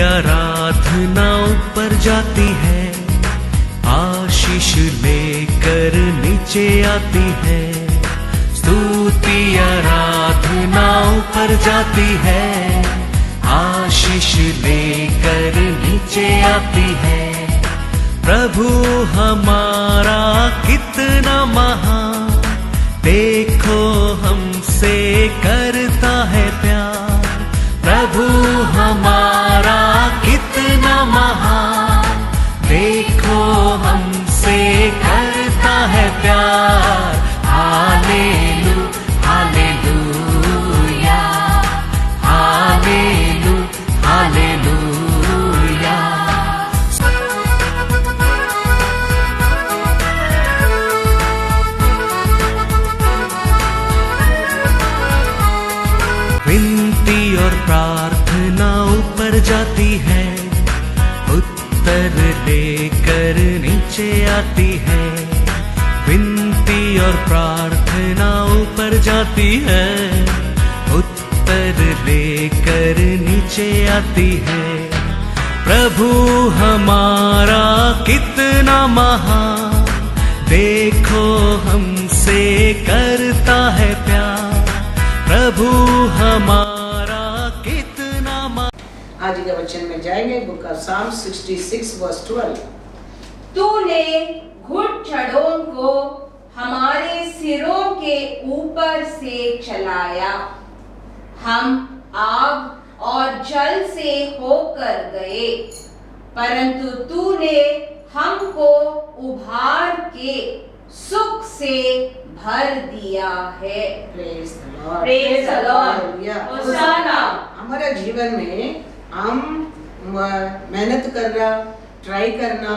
आराधना ऊपर जाती है, आशीष लेकर नीचे आती है। स्तुति आराधना ऊपर जाती है, आशीष लेकर नीचे आती है। प्रभु हमारा कितना महान, देखो हमसे करता है प्यार। प्रभु हमारा कितना महान, देखो हमसे करता है प्यार। हालेलू हालेलूया, हालेलू हालेलूया। विनती और प्रार्थना ऊपर जाती है, उत्तर लेकर नीचे आती है। विनती और प्रार्थना ऊपर जाती है, उत्तर लेकर नीचे आती है। प्रभु हमारा कितना महान, देखो हमसे करता है प्यार। प्रभु हमारा कितना आज के वचन में जाएंगे, बुक ऑफ साम 66 वर्स 12। तूने घुटछड़ों को हमारे सिरों के ऊपर से चलाया, हम आग और जल से होकर गए, परंतु तूने हमको उभार के सुख से भर दिया है। Praise the Lord, praise the Lord, hosanna. हमारे जीवन में हम मेहनत करना, ट्राई करना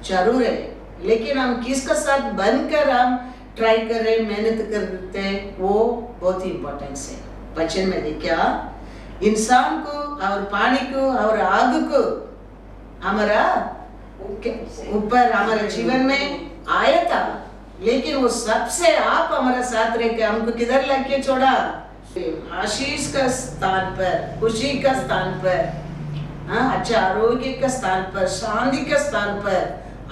जरूर है, लेकिन हम किसका साथ बनकर हम ट्राई कर रहे, मेहनत करते हैं, वो बहुत ही इम्पोर्टेंट है। वचन में देखा, इंसान को और पानी को और आग को हमारा ऊपर हमारे जीवन में आया था, लेकिन वो सबसे आप हमारे साथ रह के हमको किधर लेके छोड़ा? आशीष का स्थान पर, खुशी का स्थान पर, अच्छा आरोग्य का स्थान पर, शांति का स्थान पर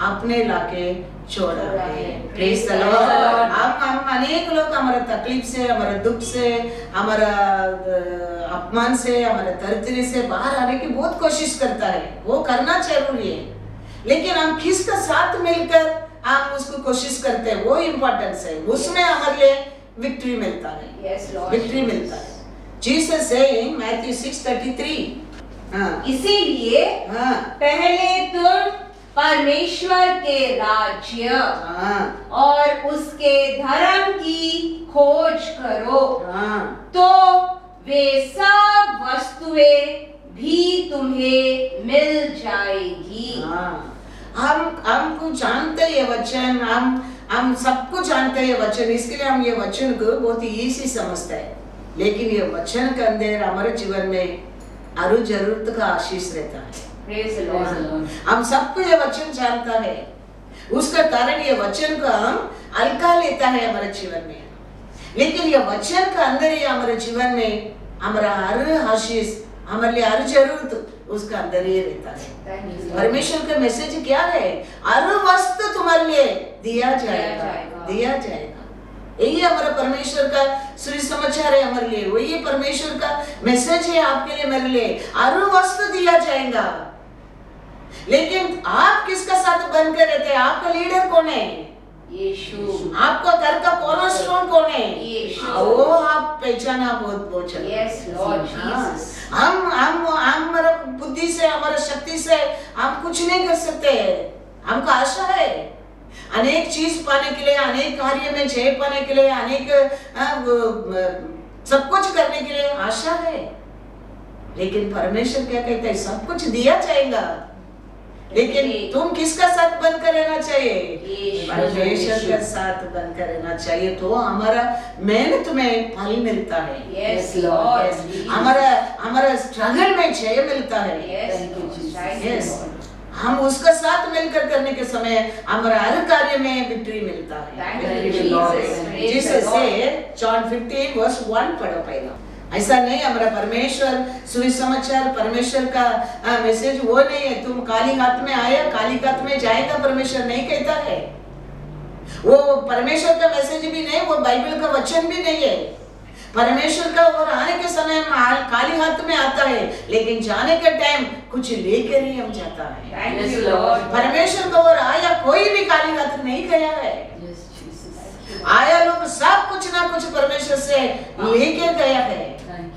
आपने लाके छोड़ा है। Praise the Lord. हम अनेक लोग हमारे तकलीफ से, हमारे दुख से, हमारा अपमान से, हमारे दरिद्री से बाहर आने की बहुत कोशिश करता है, वो करना जरूरी है, लेकिन हम किसका साथ मिलकर हम उसको कोशिश करते हैं, वो इम्पोर्टेंस है। उसमें हमारे लिए विक्ट्री मिलता है। Yes, Lord. विक्ट्री मिलता है। जीसस सेइंग मैथ्यू 6:33, इसीलिए पहले तुम परमेश्वर के राज्य और उसके धर्म की खोज करो, तो वे सब वस्तुएं भी तुम्हें मिल जाएगी। हमको जानते ये वचन, हम सबको जानते हैं ये वचन, इसके लिए हम ये वचन को बहुत ही इजी समझते हैं, लेकिन ये वचन के अंदर हमारे जीवन में हर जरूरत का आशीष रहता है। हम सबको ये वचन जानता है, उसका कारण ये वचन को हम हल्का लेता है हमारे जीवन में, लेकिन ये वचन का अंदर ही हमारे जीवन में हमारा हर आशीष, हमारे लिए हर जरूरत उसका अंदर ही रहता है। परमेश्वर का मैसेज क्या है? हर वस्तु तुम्हारे लिए दिया जाएगा, दिया जाएगा। यही हमारा परमेश्वर का सुसमाचार है हमारे लिए, वही परमेश्वर का मैसेज है आपके लिए, मेरे लिए। हर वस्तु दिया जाएगा, लेकिन आप किसका साथ बनकर रहते हैं? आपका लीडर कौन है? यीशु। आपका घर का कॉर्नरस्टोन कौन है? यीशु। वो आप पहचाना बहुत यस लॉर्ड जीसस। हम हमारा बुद्धि से, हमारा शक्ति से हम कुछ नहीं कर सकते। हमको आशा है अनेक चीज पाने के लिए, अनेक कार्य में जय पाने के लिए, अनेक सब कुछ करने के लिए आशा है, लेकिन परमेश्वर क्या कहता है? सब कुछ दिया जाएगा, लेकिन तुम किसका साथ बनकर रहना चाहिए? परमेश्वर का साथ बनकर रहना चाहिए, तो हमारा मेहनत में फल मिलता है। Yes Lord. हमारा स्ट्रगल में जय मिलता है। यस, हम उसका साथ मिलकर करने के समय हमारा हर कार्य में विक्ट्री मिलता है। जीसस से जॉन 15 वर्स 1 पढ़ो पहला। ऐसा नहीं, हमारा परमेश्वर सुसमाचार परमेश्वर का मैसेज वो नहीं है तुम खाली हाथ में आया खाली हाथ में जाएगा, परमेश्वर नहीं कहता है। वो परमेश्वर का मैसेज भी नहीं, वो बाइबल का वचन भी नहीं है। परमेश्वर का और आने के समय खाली हाथ में आता है, लेकिन जाने के टाइम कुछ लेकर ही हम जाता है। Thank you, Lord. परमेश्वर का और आया कोई भी खाली हाथ नहीं गया है। आया लोग सब कुछ ना कुछ परमेश्वर से लेके गया है।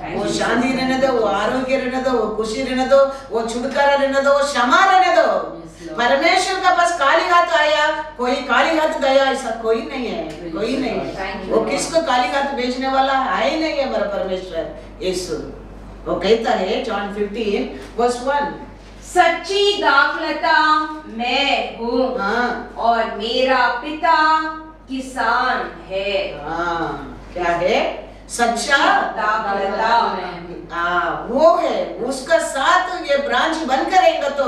वो शांति रहने दो, वो आरोग्य रहने दो, वो खुशी रहने दो, वो छुटकारा रहने दो, वो क्षमा रहने दो। परमेश्वर का बस खाली हाथ आया, कोई खाली हाथ गया, ऐसा कोई नहीं है, कोई नहीं है। वो किसको खाली हाथ भेजने वाला है ही नहीं है हमारा परमेश्वर यीशु। वो कहता है जॉन 15:1 सच्ची दाखलता मैं हूँ और मेरा पिता किसान है। क्या है? सच्चा दाखलता वो है, उसका साथ ये ब्रांच बन करेगा तो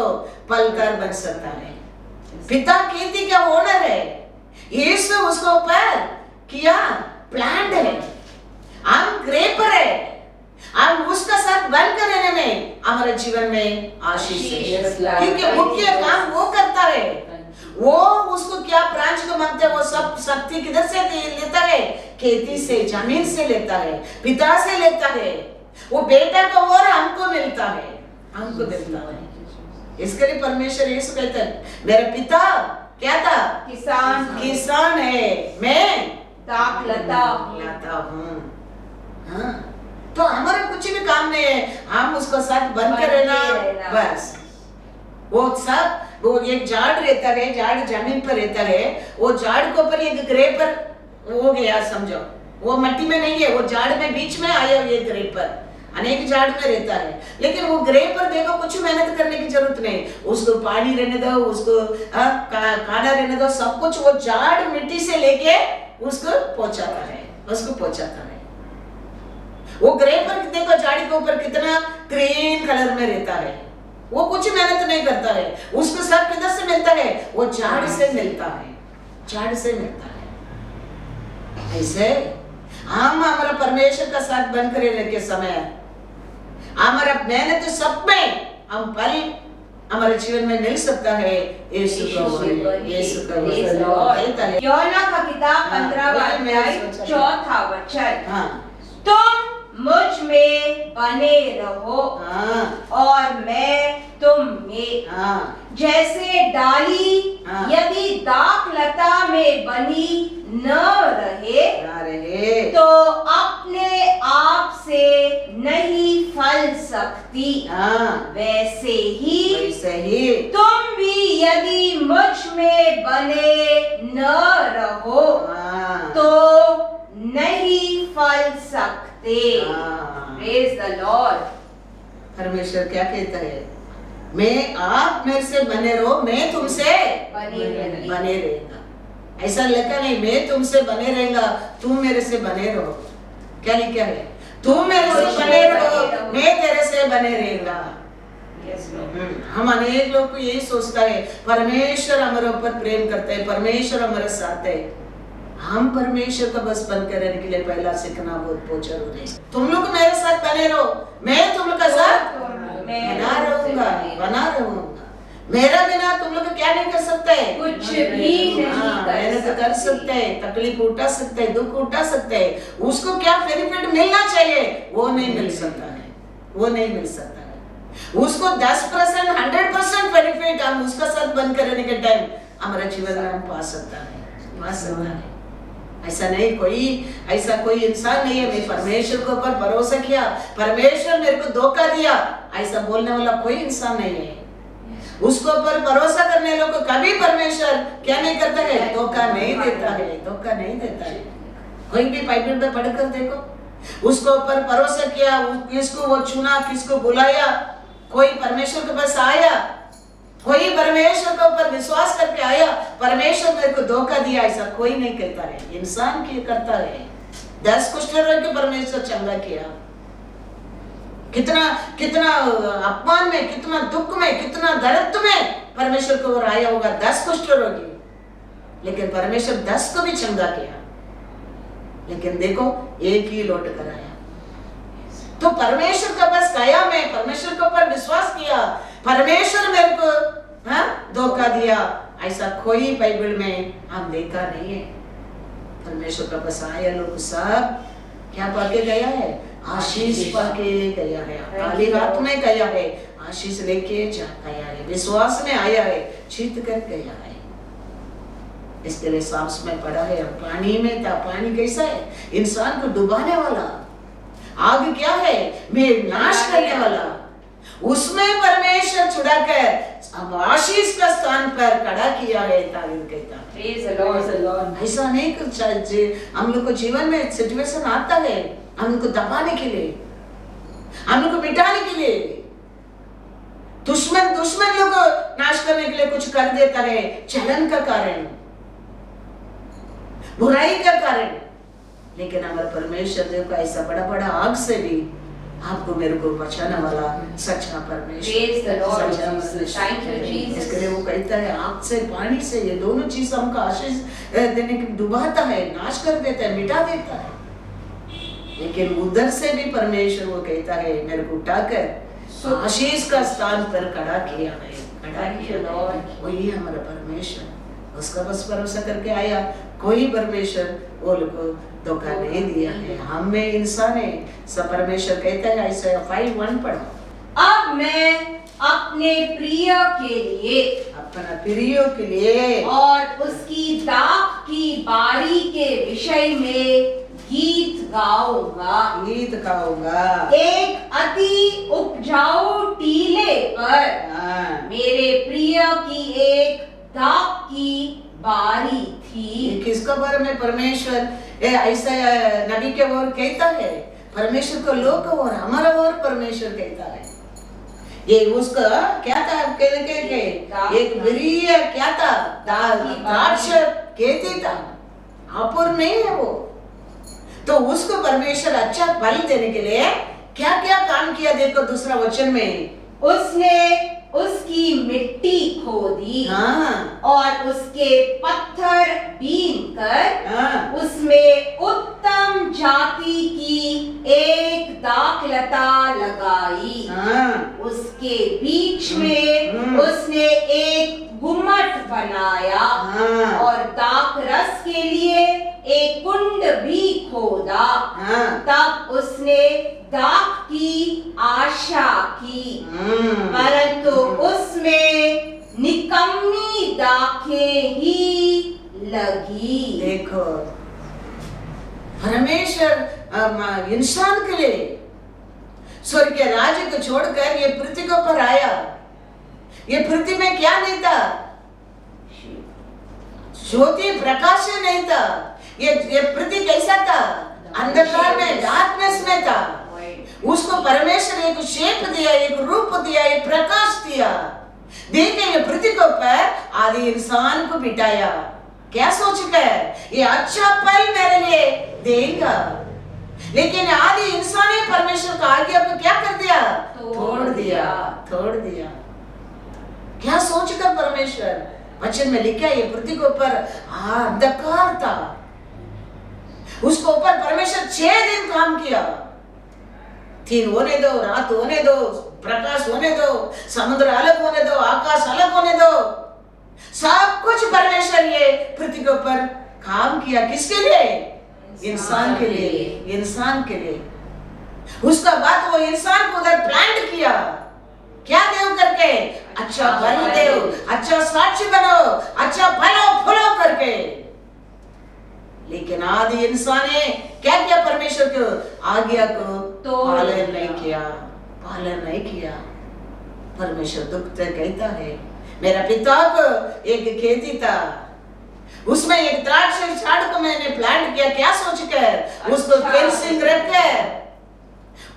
पलकर बन सकता है। पिता खेती का ओनर है, यीशु उसको ऊपर किया प्लांट है, हम ग्रेपर है, हम उसका साथ बनकर रहने में हमारे जीवन में आशीष है। क्योंकि मुख्य काम वो करता है, वो उसको क्या ब्रांच को मांगते हैं, वो सब शक्ति किधर से लेता है? खेती से, जमीन से लेता है, पिता से लेता है। वो बेटा को और हमको मिलता है, हमको देता है। इसके लिए परमेश्वर यीशु कहता है मेरा पिता क्या था? किसान है, मैं दाखलता हूँ। तो हमारा कुछ भी काम नहीं है, हम उसको साथ बनकर रहना बस। वो सब वो एक झाड़ रहता है, झाड़ जमीन पर रहता है, वो झाड़ के ऊपर एक ग्रेपर हो गया समझो, वो मिट्टी में नहीं है, वो झाड़ में बीच में आया ये ग्रेपर, अनेक झाड़ में रहता है। लेकिन वो ग्रेपर देखो कुछ मेहनत करने की जरूरत नहीं, उसको पानी रहने दो, उसको खाना रहने दो, सब कुछ वो झाड़ मिट्टी से लेके उसको पहुंचाता है, उसको पहुंचाता है। वो ग्रेपर देखो झाड़ी के ऊपर कितना ग्रीन कलर में रहता है, वो कुछ मेहनत नहीं करता है, उसको सब किधर से मिलता है? वो झाड़ से मिलता है, झाड़ से मिलता है। ऐसे हम हमारा परमेश्वर का साथ बनकर रहने के समय हमारा मेहनत सब में हम फल हमारे जीवन में मिल सकता है। यीशु का यूहन्ना का किताब 15वां अध्याय 4था वचन, तुम मुझ में बने रहो और मैं तुम में। जैसे डाली यदि दाखलता में बनी न रहे तो अपने आप से नहीं फल सकती, वैसे ही तुम भी यदि मुझ में बने न रहो तो नहीं फल सकते। Praise the Lord. परमेश्वर क्या कहता है? मैं आप मेरे से बने रहो, मैं तुमसे बने रहेगा। ऐसा लिखा नहीं मैं तुमसे बने रहेगा, तुम मेरे से बने रहो। क्या लिखा है? तुम मेरे से बने रहो, मैं तेरे से बने रहेगा। हम अनेक लोग को यही सोचता है परमेश्वर हमारे ऊपर प्रेम करता है, परमेश्वर हमारे साथ है। हम परमेश्वर का बस बनकर रहने के लिए पहला सीखना बहुत जरूरी है। तुम लोग मेरे साथ बने रहो, मैं तुम लोग का साथ बना रहूंगा। मेरा बिना तुम लोग क्या नहीं कर सकते? कुछ भी नहीं मेहनत कर सकते हैं, तकलीफ उठा सकते हैं, दुख उठा सकते हैं। उसको क्या बेनिफिट मिलना चाहिए वो नहीं मिल सकता है, वो नहीं मिल सकता है। उसको 10% 100% बेनिफिट हम उसका साथ बनकर रहने के टाइम हमारा जीवन में हम पा सकता है। ऐसा नहीं ऐसा कोई इंसान नहीं है मैं परमेश्वर के ऊपर भरोसा किया, परमेश्वर मेरे को धोखा दिया, ऐसा बोलने वाला कोई इंसान नहीं है। उसके ऊपर भरोसा करने लोग को कभी परमेश्वर क्या नहीं करता है? धोखा नहीं देता है, धोखा नहीं देता है। कोई भी बाइबल में पढ़कर देखो, उसके ऊपर भरोसा किया, किसको वो चुना, किसको बुलाया, कोई परमेश्वर के पास आया, कोई परमेश्वर के ऊपर विश्वास करके आया, परमेश्वर मेरे को धोखा दिया, ऐसा कोई नहीं कहता है। इंसान की करता है। 10 कुष्ठ रोग के परमेश्वर चंगा किया, कितना अपमान में, कितना दुख में, कितना दर्द में परमेश्वर को ओर आया होगा 10 कुष्ठ रोगी, लेकिन परमेश्वर 10 को भी चंगा किया। लेकिन देखो एक ही लौट कर आया, तो परमेश्वर का बस गया, मैं परमेश्वर के ऊपर विश्वास किया, परमेश्वर मेरे को धोखा दिया, ऐसा कोई बाइबल में हम देखा नहीं है। परमेश्वर का बस आया लोग सब क्या पाके गया है? आशीष पाके गया है, खाली हाथ में गया है, आशीष लेके जा गया है, विश्वास में आया है, जीत कर गया है। इसके लिए साफ में पढ़ा है, पानी में था, पानी कैसा है? इंसान को डुबाने वाला, आग क्या है? में नाश करने वाला, उसमें परमेश्वर छुड़ाकर अब आशीष का स्थान पर खड़ा किया है। ऐसा नहीं कुछ हम लोग को जीवन में सिचुएशन आता है, हम लोग को दबाने के लिए, हम लोग को मिटाने के लिए, दुश्मन लोग को नाश करने के लिए कुछ कर देता है, चलन का कारण, बुराई का कारण। लेकिन हमारा परमेश्वर देखो ऐसा बड़ा बड़ा आग से भी आपको मेरे को बचाने वाला सच्चा परमेश्वर। इसके लिए वो कहता है आग से पानी से ये दोनों चीज हमको आशीष देने की डुबाता है, नाश कर देता है, मिटा देता है। लेकिन उधर से भी परमेश्वर वो कहता है मेरे को उठाकर आशीष का स्थान पर खड़ा किया है, खड़ा किया। वही हमारा परमेश्वर, उसका बस भरोसा करके आया, कोई परमेश्वर वो लोग को धोखा नहीं दिया है। हम में इंसान है, सब परमेश्वर कहता है ऐसा 5:1 पढ़ो। अब मैं अपने प्रिय के लिए, अपना प्रिय के लिए और उसकी दाख की बारी के विषय में गीत गाऊंगा, गीत गाऊंगा। एक अति उपजाऊ टीले पर मेरे प्रिय की एक दाख की बारी थी। किसका बारे में परमेश्वर ऐसा नबी के ओर कहता है? परमेश्वर को लोग और हमारा ओर परमेश्वर कहता है। ये उसका क्या था? एक प्रिय क्या था? द्राक्ष खेती था, अपूर्ण नहीं है वो। तो उसको परमेश्वर अच्छा फल देने के लिए क्या क्या काम किया? देखो दूसरा वचन में, उसने उसकी मिट्टी खोदी और उसके पत्थर बीन कर उसमें उत्तम जाति की एक दाखलता लगाई। उसके बीच में उसने एक गुम्मट बनाया और दाख रस के लिए एक कुंड भी खोदा। तब उसने दाख की आशा की, परंतु उसमें निकम्मी दाखें ही लगी। देखो परमेश्वर इंसान के लिए स्वर्ग के राज्य को छोड़कर ये पृथ्वी के ऊपर आया। ये पृथ्वी में क्या नहीं था? ज्योति प्रकाश नहीं था। ये पृथ्वी कैसा था? अंधकार में, डार्कनेस में था। उसको परमेश्वर एक शेप दिया, एक रूप दिया, एक प्रकाश दिया, देखे ये पृथ्वी के ऊपर आदि इंसान को बिठाया। क्या सोचकर? ये अच्छा फल मेरे लिए देगा। लेकिन आदि इंसान ने परमेश्वर का आज्ञा को क्या कर दिया? तोड़ दिया। क्या सोचकर परमेश्वर? वचन में लिखा ये पृथ्वी के ऊपर अंधकार था, उसको ऊपर परमेश्वर 6 दिन काम किया। 3 होने दो, रात होने दो, प्रकाश होने दो, समुद्र अलग होने दो, आकाश अलग होने दो, सब कुछ परमेश्वर ये पृथ्वी के ऊपर काम किया। किसके लिए? इंसान के लिए, इंसान के लिए। उसका बाद वो इंसान को उधर प्लांट किया। क्या देव करके? अच्छा फल देव, अच्छा साक्षी बनो, अच्छा फलो फूलो करके। लेकिन आदि इंसान ने क्या किया? परमेश्वर को आज्ञा को पालन नहीं किया। परमेश्वर दुख से कहता है मेरा पिता को एक खेती था, उसमें एक द्राक्ष झाड़ को मैंने प्लांट किया। क्या सोचकर? उसको फेंसिंग रखकर,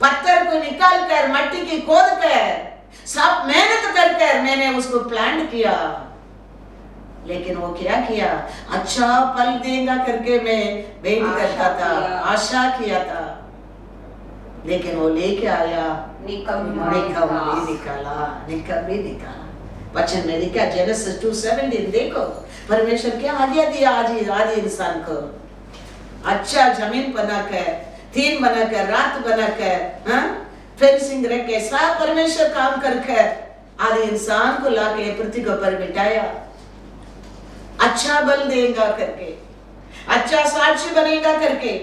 पत्थर को निकाल कर, मट्टी की खोद कर, सब मेहनत कर मैंने उसको प्लांट किया। लेकिन वो क्या किया? अच्छा फल देगा करके मैं वेट करता था, आशा किया था। लेकिन वो लेके आया निकम्मी निकाला। वचन में लिखा जेनेसिस 2:17, देखो परमेश्वर क्या आज्ञा दिया आदि इंसान को? अच्छा जमीन बनाकर दिन बनाकर रात बनाकर, हाँ, फेंसिंग रख के सब परमेश्वर काम कर आदि इंसान को लाके पृथ्वी के ऊपर बिठाया, अच्छा बल देगा करके, अच्छा साक्षी बनेगा करके।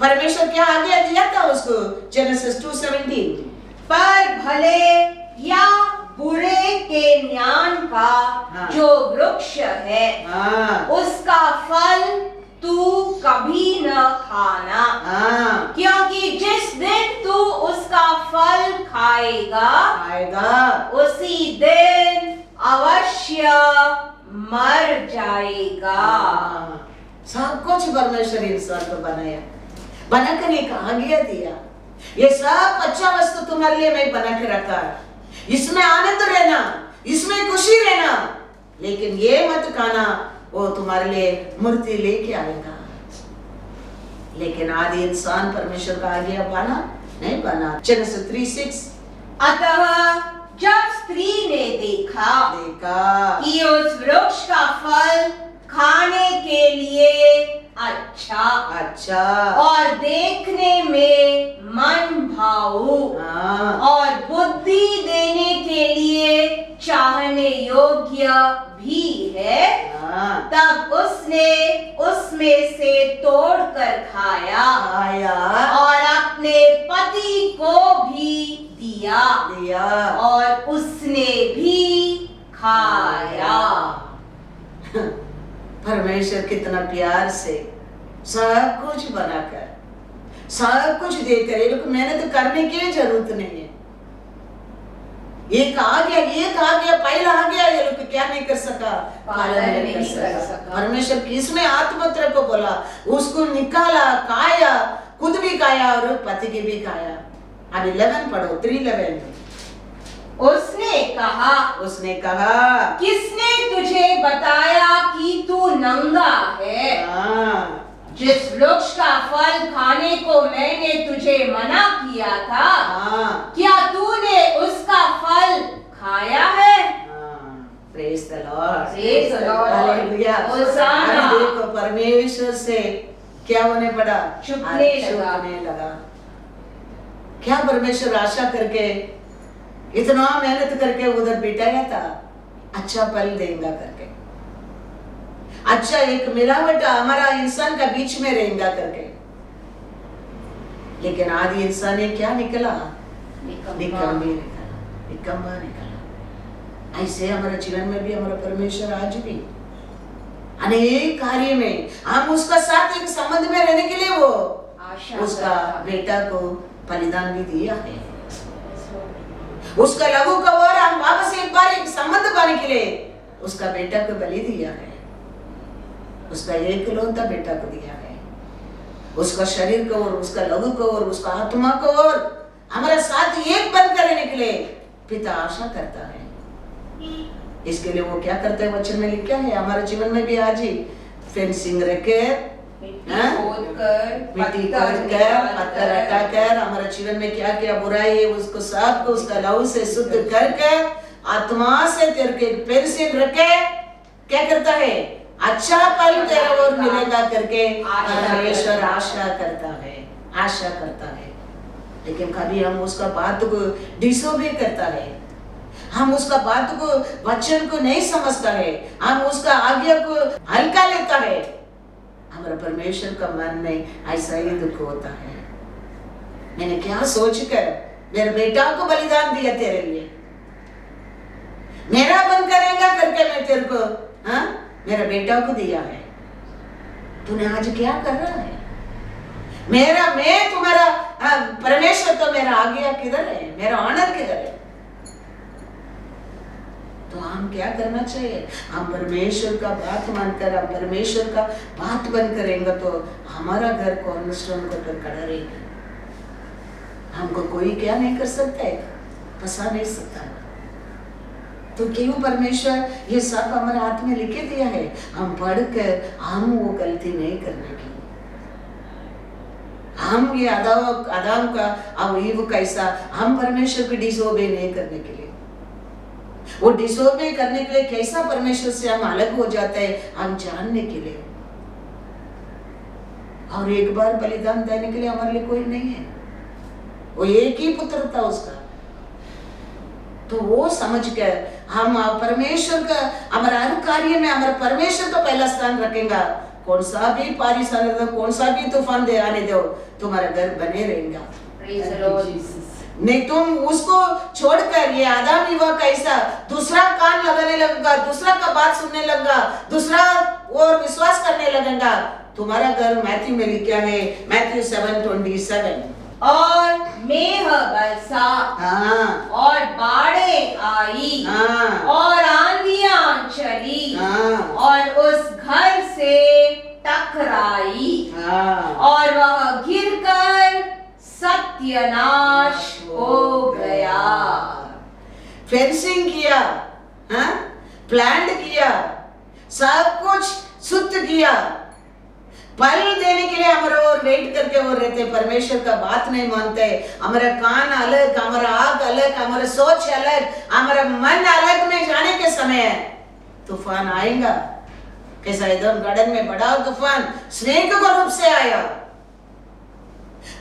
परमेश्वर क्या आज्ञा दिया था उसको? जेनेसिस 2:17, पर भले या बुरे के ज्ञान का जो वृक्ष है, उसका फल तू कभी न खाना, क्योंकि जिस दिन तू उसका फल खाएगा उसी दिन अवश्य मर जाएगा। सब कुछ परमेश्वर इंसान को बनाकर एक आज्ञा दिया, ये सब अच्छा वस्तु तुम्हारे लिए मैं बना के रखा है, इसमें आनंद रहना, इसमें खुशी रहना, लेकिन ये मत खाना, वो तुम्हारे लिए मूर्ति लेके आएगा। लेकिन आदि इंसान परमेश्वर का आज्ञा पाना नहीं पाना। जेनेसिस 3:6, अतः जब स्त्री ने देखा कि उस वृक्ष का फल खाने के लिए अच्छा और देखने में मन भाऊ और बुद्धि देने के लिए चाहने योग्य भी है, तब उसने उसमें से तोड़कर खाया और अपने पति को भी दिया और उसने भी खाया। परमेश्वर कितना प्यार से सब कुछ बनाकर, सब कुछ देकर, ये लोग मेहनत करने की जरूरत नहीं है। एक आ गया पहला आ गया, ये लोग क्या नहीं कर सका, पालन नहीं कर सका। परमेश्वर किसने आत्मत्र को बोला, उसको निकाला, खाया, खुद भी खाया और पति की भी खाया। अब 11 पढ़ो, 3:11। उसने कहा किसने तुझे बताया कि तू नंगा है? जिस वृक्ष का फल खाने को मैंने तुझे मना किया था, क्या तूने उसका फल खाया है? Praise the Lord, praise the Lord, hallelujah. देखो परमेश्वर से क्या होने पड़ा, चुपने लगा। क्या परमेश्वर आशा करके इतना मेहनत करके उधर बिठाया था, अच्छा फल देगा करके, अच्छा एक मिलावट हमारा इंसान का बीच में रहेगा करके। लेकिन आदि इंसान ने क्या निकला, निकम्मा निकला। ऐसे हमारे जीवन में भी हमारा परमेश्वर आज भी अनेक कार्य में हम उसका साथ एक संबंध में रहने के लिए वो उसका बेटा को बलिदान भी दिया है, उसका लघु कवर हम वापस एक बार एक संबंध पाने के लिए उसका बेटा को बलि दिया है, उसका एकलौता बेटा को दिया है, उसका शरीर को और उसका लघु को और उसका आत्मा को और हमारा साथ एक बन कर रहने के लिए पिता आशा करता है। इसके लिए वो क्या करता है, वचन में लिखा है, हमारे जीवन में भी आज ही फेंसिंग रखे, मिट्टी खोदकर, पत्थर हटाकर हमारे जीवन में क्या क्या बुराई है उसको सबको उसका लहू से शुद्ध करके आत्मा से तेरे के फेंसिंग रखे, क्या करता है, अच्छा फल तेरा और मिलेगा करके परमेश्वर आशा करता है। लेकिन कभी हम उसका बात को डिसोबे करता है, हम उसका बात को वचन को नहीं समझता है, हम उसका आज्ञा को हल्का लेता है, हमारा परमेश्वर का मन में ऐसा ही दुख होता है। मैंने क्या सोचकर मेरे बेटा को बलिदान दिया तेरे लिए, मेरा बन करेगा करके मैं तेरे को मेरा बेटा को दिया है, तूने आज क्या कर रहा है? मैं तुम्हारा परमेश्वर तो मेरा आज्ञा किधर है, मेरा ऑनर किधर है? तो हम क्या करना चाहिए, हम परमेश्वर का बात मानकर हम परमेश्वर का बात बन करेंगे तो हमारा घर कॉर्नरस्टोन को पर खड़ा रहेगा। हमको कोई क्या नहीं कर सकता है, फंसा नहीं सकता। तो क्यों परमेश्वर ये सब हमारे हाथ में लिखे दिया है, हम पढ़कर हम वो गलती नहीं करने की, हम ये आदाम का अब ईव कैसा हम परमेश्वर को डिसोबे नहीं करने के लिए, वो डिसोबे करने के लिए कैसा परमेश्वर से हम अलग हो जाते हैं हम जानने के लिए। और एक बार बलिदान देने के लिए हमारे लिए कोई नहीं है, वो एक ही पुत्र था उसका। तो वो समझ कर हम परमेश्वर का हमारे हर कार्य में हमारे परमेश्वर को पहला स्थान रखेगा। कौन सा भी पारिश आने दो, कौन सा भी तूफान दे आने दो, तुम्हारा घर बने रहेगा। Praise the Lord. नहीं तुम उसको छोड़कर ये आदम युवा कैसा दूसरा कान लगाने लगेगा, दूसरा का बात सुनने लगेगा, दूसरा और विश्वास करने लगेगा, तुम्हारा घर मैथ्यू में लिखा है, मैथ्यू 7:27, और मेह बरसा हाँ और बाढ़ें आई हाँ और आंधियां चली हाँ और उस घर से टकराई हाँ और वह गिरकर सत्यानाश हो गया। फेंसिंग किया, हाँ प्लान किया, सब कुछ शुद्ध किया, फल देने के लिए हमारा और वेट करके वो रहते, परमेश्वर का बात नहीं मानते। हमारा कान अलग, हमारा आंख अलग, हमारा सोच अलग, हमारा मन अलग में जाने के समय तूफान आएगा। कैसा एकदम गार्डन में बड़ा तूफान स्नेक के रूप से आया,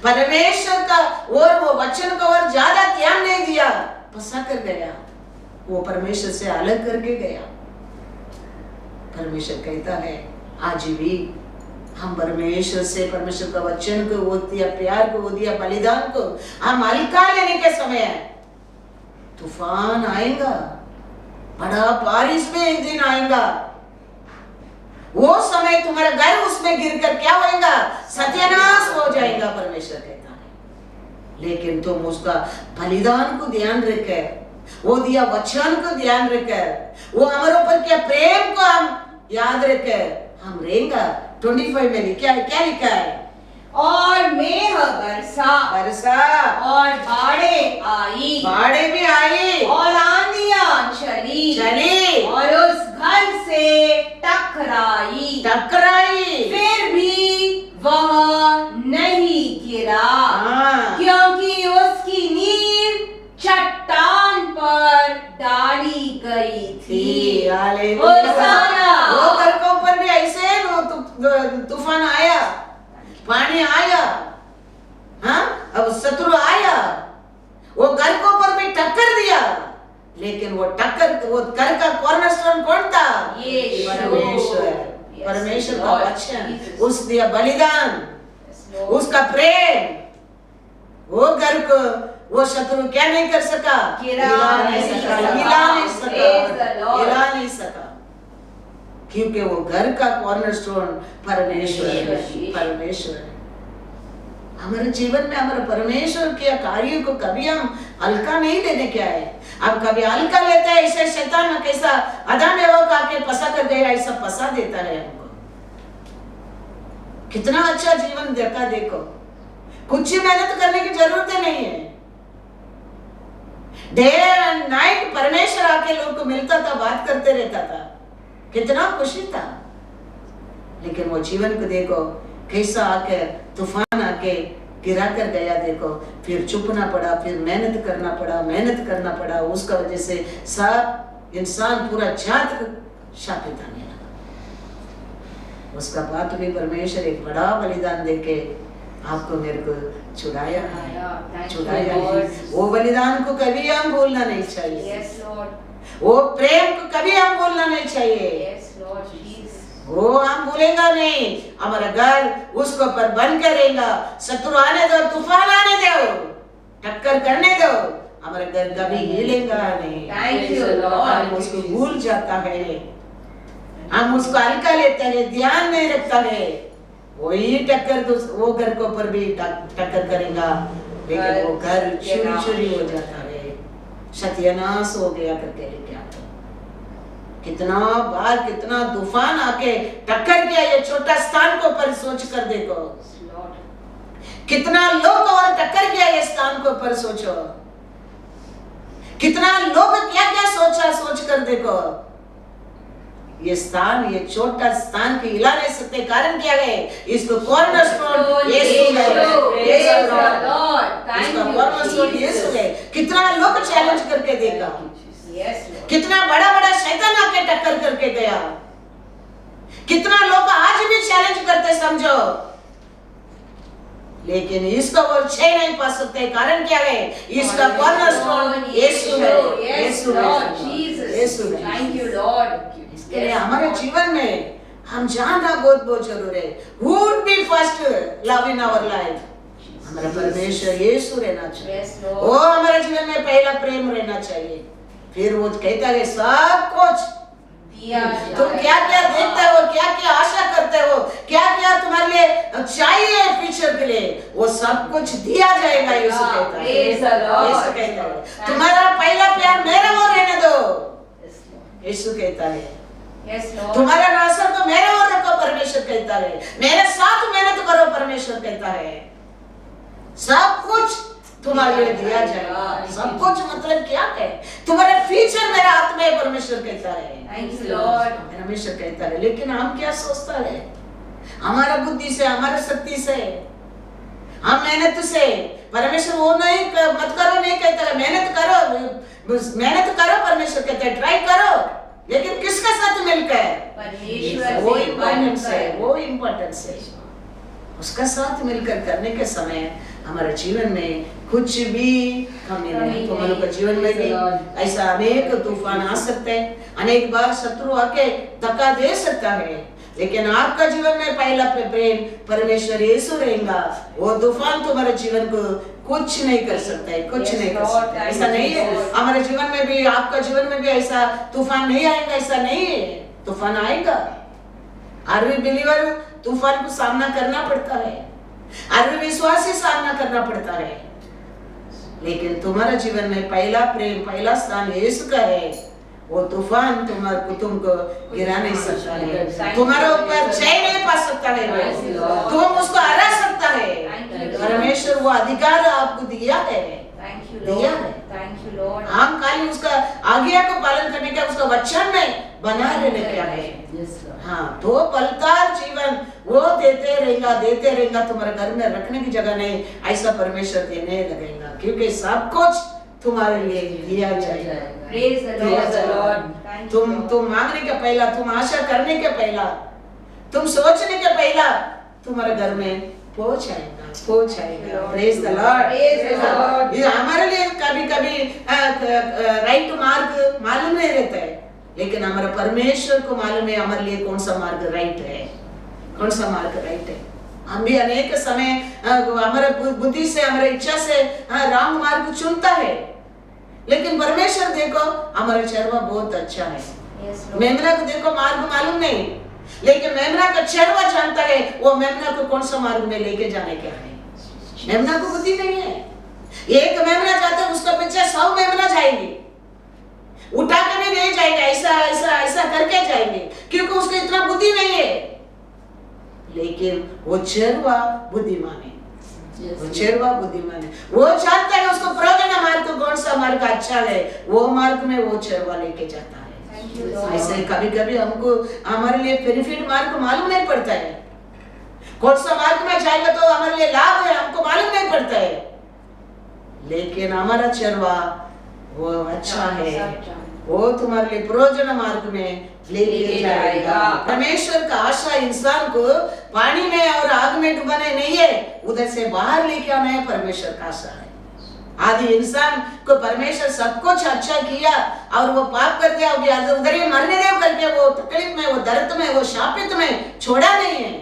परमेश्वर का और वो वचन को और ज्यादा ध्यान नहीं दिया, फंसा कर गया, वो परमेश्वर से अलग करके गया। परमेश्वर कहता है आज भी हम परमेश्वर से, परमेश्वर का वचन को वो दिया, प्यार को वो दिया, बलिदान को हम हल्का लेने के समय तूफान आएगा, बड़ा बारिश में एक दिन आएगा, वो समय तुम्हारा घर उसमें गिरकर क्या होएगा, सत्यानाश हो जाएगा, परमेश्वर कहता है। लेकिन तुम उसका बलिदान को ध्यान रखकर, वो दिया वचन को ध्यान रखकर, वो हमारे ऊपर क्या प्रेम को हम याद रखकर हम रहेगा। 25 में क्या लिखा है, और मेह बरसा और बाढ़ें आई, बाढ़ें भी आई और आंधियां चली और उस घर से टकराई, फिर भी वह नहीं गिरा, क्योंकि उसकी नींव चट्टान पर डाली गई थी। होशाना। वो घर के ऊपर भी ऐसे तूफान आया, पानी आया, हाँ अब शत्रु आया, वो घर के ऊपर भी टक्कर दिया, लेकिन वो टक्कर, वो घर का कॉर्नरस्टोन कौन था, परमेश्वर, परमेश्वर का वचन, उस दिया बलिदान, उसका प्रेम, वो घर को वो शत्रु क्या नहीं कर सका, हिला नहीं सका, क्योंकि वो घर का कॉर्नरस्टोन परमेश्वर है। हमारे जीवन में हमारे परमेश्वर के कार्यों को कभी हम हल्का नहीं लेने के आए। अब कभी हल्का लेते हैं, ऐसे शैतान में कैसा आदम एवा का आके फंसा कर गया, ऐसा फंसा देता है हमको। कितना अच्छा जीवन देता, देखो कुछ ही मेहनत करने की जरूरत नहीं है, डे एंड नाइट परमेश्वर आके लोग को मिलता था, बात करते रहता था, कितना खुशी था। लेकिन वो जीवन को देखो कैसा आके तूफान आके गिरा कर गया, देखो फिर चुपना पड़ा, फिर मेहनत करना पड़ा, उसका वजह से सब इंसान पूरा जात शापित आने लगा। उसका बाद भी परमेश्वर एक बड़ा बलिदान देके आपको मेरे को छुड़ाया। वो बलिदान को कभी हम भूलना नहीं चाहिए, वो प्रेम को कभी हम भूलना नहीं चाहिए, वो हम भूलेगा नहीं। हमारा घर उसको पर बंद करेगा, शत्रु आने दो, तूफान आने दो, टक्कर करने दो, हमारा घर कभी हिलेगा नहीं। हम उसको भूल जाता है, हम उसको हल्का लेते हैं, ध्यान नहीं रखता है, वही टक्कर वो घर के ऊपर भी टक्कर करेगा, लेकिन वो घर चूरी हो जाता है, सत्यानाश हो गया करके लेके आता। कितना बार कितना तूफान आके टक्कर किया ये छोटा स्थान को ऊपर सोच कर देखो, कितना लोग और टक्कर किया ये स्थान को ऊपर सोचो, कितना लोग क्या क्या सोचा, सोच कर देखो। ये स्थान, ये छोटा स्थान की हिला नहीं सकते, कारण क्या है, इसको कॉर्नरस्टोन यीशु है, इसका कॉर्नरस्टोन यीशु है। कितना लोग चैलेंज करके देखा, कितना बड़ा बड़ा शैतान आके टक्कर करके गया, कितना लोग आज भी चैलेंज करते, समझो लेकिन इसका वो छह नहीं पा सकते। कारण क्या है? इसका कॉर्नरस्टोन यीशु है। यीशु है। Thank you Lord. इसके लिए हमारे जीवन में हम जानना बहुत बहुत जरूर है। Who would be first love in our life? हमारा परमेश्वर यीशु रहना चाहिए। वो हमारे जीवन में पहला प्रेम रहना चाहिए। फिर वो कहता है सब कुछ दिया जाएगा। तुम क्या क्या देखते हो, क्या क्या आशा करते हो, क्या क्या तुम्हारे लिए चाहिए फ्यूचर के लिए, वो सब कुछ दिया जाएगा। यीशु कहता है। यीशु कहता है तुम्हारा पहला प्यार मेरे ओर रहने दो। यीशु कहता है तुम्हारा नासर तो मेरे ओर रखो। परमेश्वर कहता है मेरे साथ मेहनत करो। परमेश्वर कहता है सब कुछ तुम्हारे लिए दिया जाएगा। सब कुछ मतलब क्या है? तुम्हारे फ्यूचर मेरे हाथ में। परमेश्वर कहता है। Thank you Lord. परमेश्वर कहता है। लेकिन हम क्या सोचता है? हमारा बुद्धि से, हमारा शक्ति से, हम मेहनत से। परमेश्वर वो नहीं मत करो नहीं कहता है। मेहनत करो। परमेश्वर कहता है ट्राई करो, लेकिन किसके साथ मिलकर? परमेश्वर। वो इम्पोर्टेंस है। उसका साथ मिलकर करने के समय हमारे जीवन में कुछ भी कमी नहीं। तुम्हारे जीवन में भी ऐसा अनेक तूफान आ सकते हैं, अनेक बार शत्रु आके धक्का दे सकता है, लेकिन आपका जीवन में पहला प्रेम परमेश्वर यीशु रहेगा। वो तूफान तुम्हारे जीवन को कुछ नहीं कर सकता है। कुछ नहीं कर सकता। ऐसा नहीं है हमारे जीवन में भी, आपका जीवन में भी ऐसा तूफान नहीं आएगा। ऐसा नहीं है, तूफान आएगा। हर बिलीवर तूफान को सामना करना पड़ता है। हर विश्वासी सामना करना पड़ता है। लेकिन तुम्हारे जीवन में पहला प्रेम, पहला स्थान यीशु का है। वो तूफान तुमको गिरा नहीं सकता है। तुम्हारे ऊपर जय नहीं पा सकता है। तुम उसको हरा सकता है। परमेश्वर वो अधिकार आपको दिया है। दिया है। हम खाली उसका आज्ञा को पालन करने का, उसका वचन में बना रहने क्या है। हाँ, तो पलतार जीवन वो देते रहेगा। तुम्हारे घर में रखने की जगह नहीं, ऐसा परमेश्वर देने लगेगा, क्योंकि सब कुछ तुम्हारे लिए दिया जाएगा। तुम मांगने के पहला, तुम आशा करने के पहला, तुम सोचने के पहला तुम्हारे घर में पहुंच आएगा। Praise the Lord. हमारे लिए कभी राइट मार्ग मालूम नहीं रहता है, लेकिन हमारे परमेश्वर को मालूम है हमारे लिए कौन सा मार्ग राइट है, कौन सा मार्ग राइट है। हम भी अनेक समय हमारे बुद्धि से, हमारे इच्छा से राम मार्ग चुनता है, लेकिन परमेश्वर देखो हमारा चरवा बहुत अच्छा है। मेमना को देखो मार्ग मालूम नहीं, लेकिन मेमना का चरवा जानता है वो मेमना को कौन सा मार्ग में लेके जाने क्या है। मेमना को बुद्धि नहीं है। एक मेमना जाता है, उसका पीछे 100 मेमना जाएंगे, उठा कर नहीं ले जाएगा, ऐसा करके जाएंगे, क्योंकि उसको इतना बुद्धि नहीं है। लेकिन वो चरवा बुद्धिमान है। वो चरवा बुद्धिमान है। वो जानता है उसको प्रोगना मार्ग को कौन सा मार्ग अच्छा है, वो मार्ग में वो चरवा लेके जाता है। ऐसे कभी हमको हमारे लिए बेनिफिट मार्ग मालूम नहीं पड़ता है। कौन सा मार्ग में जाएगा तो हमारे लिए लाभ है, हमको मालूम नहीं पड़ता है, लेकिन हमारा चरवा वो अच्छा है। वो तुम्हारे लिए प्रयोजन मार्ग में लेके जाएगा। परमेश्वर का आशा इंसान को पानी में और आग में डुबाना नहीं है, उधर से बाहर लेके आना है। परमेश्वर का आशा है। आदि इंसान को परमेश्वर सब कुछ अच्छा किया और वो पाप कर दिया, उधर ही मरने देव करके वो तकलीफ में, वो दर्द में, वो शापित में छोड़ा नहीं है।